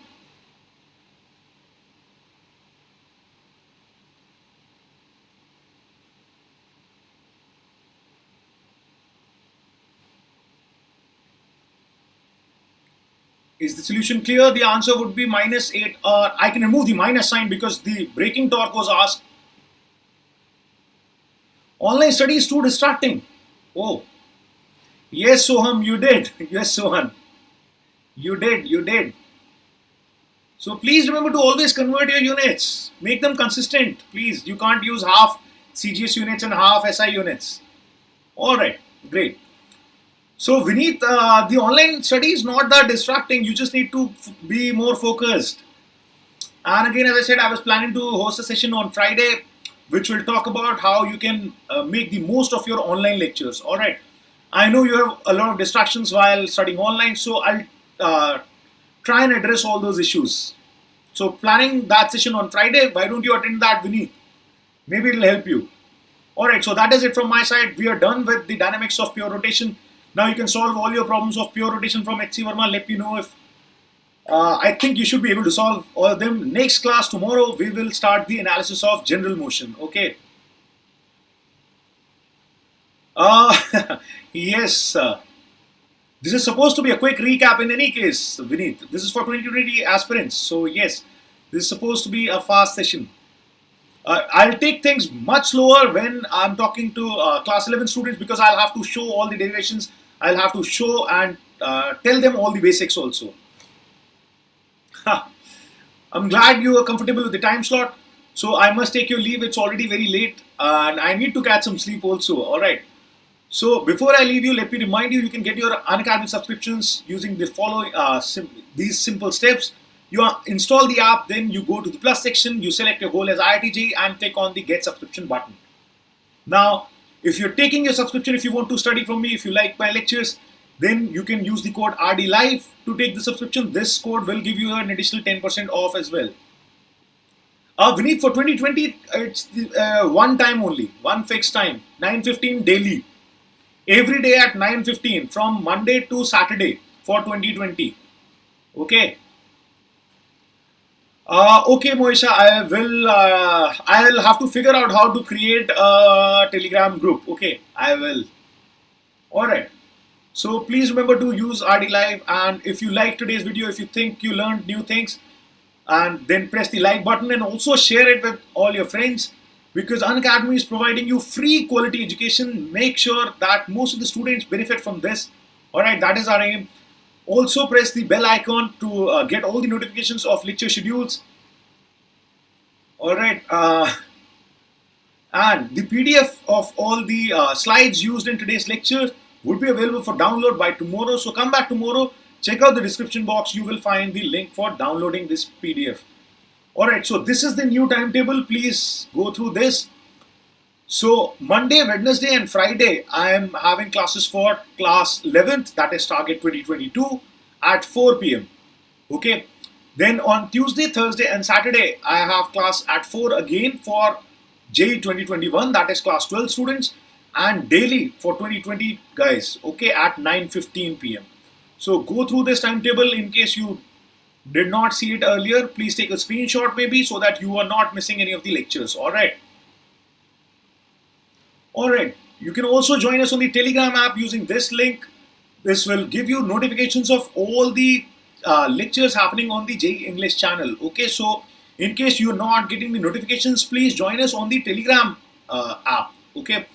Is the solution clear? The answer would be -8. I can remove the minus sign because the breaking torque was asked. Online study is too distracting. Oh, yes, Soham, you did. Yes, Sohan, you did. You did. So please remember to always convert your units. Make them consistent. Please, you can't use half CGS units and half SI units. Alright, great. So Vineet, the online study is not that distracting. You just need to be more focused. And again, as I said, I was planning to host a session on Friday, which will talk about how you can make the most of your online lectures. Alright. I know you have a lot of distractions while studying online, so I'll try and address all those issues. So planning that session on Friday, why don't you attend that, Vineet? Maybe it'll help you. Alright, so that is it from my side. We are done with the dynamics of pure rotation. Now you can solve all your problems of pure rotation from HC Verma. Let me know if I think you should be able to solve all of them. Next class tomorrow, we will start the analysis of general motion. Okay. Yes. This is supposed to be a quick recap in any case, Vineet. This is for 2020 aspirants. So yes, this is supposed to be a fast session. I'll take things much slower when I'm talking to class 11 students because I'll have to show all the derivations. I'll have to show and tell them all the basics also. I'm glad you are comfortable with the time slot. So I must take your leave. It's already very late and I need to catch some sleep also. Alright. So before I leave you, let me remind you, you can get your Unacademy subscriptions using the following these simple steps. You install the app, then you go to the plus section, you select your goal as IIT JEE and click on the get subscription button. Now, if you're taking your subscription, if you want to study from me, if you like my lectures, then you can use the code RDLIVE to take the subscription. This code will give you an additional 10% off as well. Vineet, for 2020, it's one time only, one fixed time, 9:15 daily. Every day at 9:15 from Monday to Saturday for 2020. Okay. Okay, Moisha, I'll have to figure out how to create a Telegram group. Okay, I will. Alright. So please remember to use RD Live, and if you like today's video, if you think you learned new things, and then press the like button and also share it with all your friends because Unacademy is providing you free quality education. Make sure that most of the students benefit from this. Alright, that is our aim. Also press the bell icon to get all the notifications of lecture schedules. Alright, and the PDF of all the slides used in today's lecture would be available for download by tomorrow. So come back tomorrow, check out the description box, you will find the link for downloading this PDF. Alright, so this is the new timetable, please go through this. So Monday, Wednesday and Friday, I am having classes for class 11th, that is target 2022 at 4 p.m. Okay. Then on Tuesday, Thursday and Saturday, I have class at 4 again for JEE 2021, that is class 12 students, and daily for 2020 guys, okay, at 9:15 p.m. So go through this timetable in case you did not see it earlier. Please take a screenshot maybe so that you are not missing any of the lectures. Alright. Alright. You can also join us on the Telegram app using this link. This will give you notifications of all the lectures happening on the JEE English channel. Okay, so in case you're not getting the notifications, please join us on the Telegram app. Okay,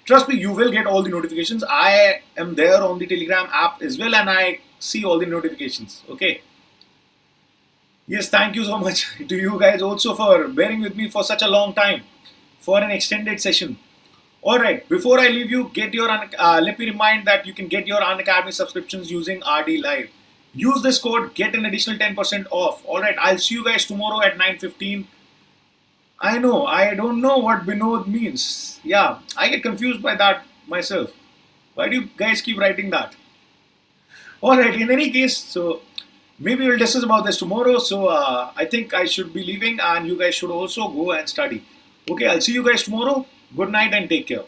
trust me, you will get all the notifications. I am there on the Telegram app as well and I see all the notifications. Okay. Yes, thank you so much to you guys also for bearing with me for such a long time for an extended session. Alright, before I leave you, get your let me remind that you can get your Unacademy subscriptions using RD Live. Use this code, get an additional 10% off. Alright, I'll see you guys tomorrow at 9:15. I know, I don't know what Binod means. Yeah, I get confused by that myself. Why do you guys keep writing that? Alright, in any case, so maybe we'll discuss about this tomorrow. So I think I should be leaving and you guys should also go and study. Okay, I'll see you guys tomorrow. Good night and take care.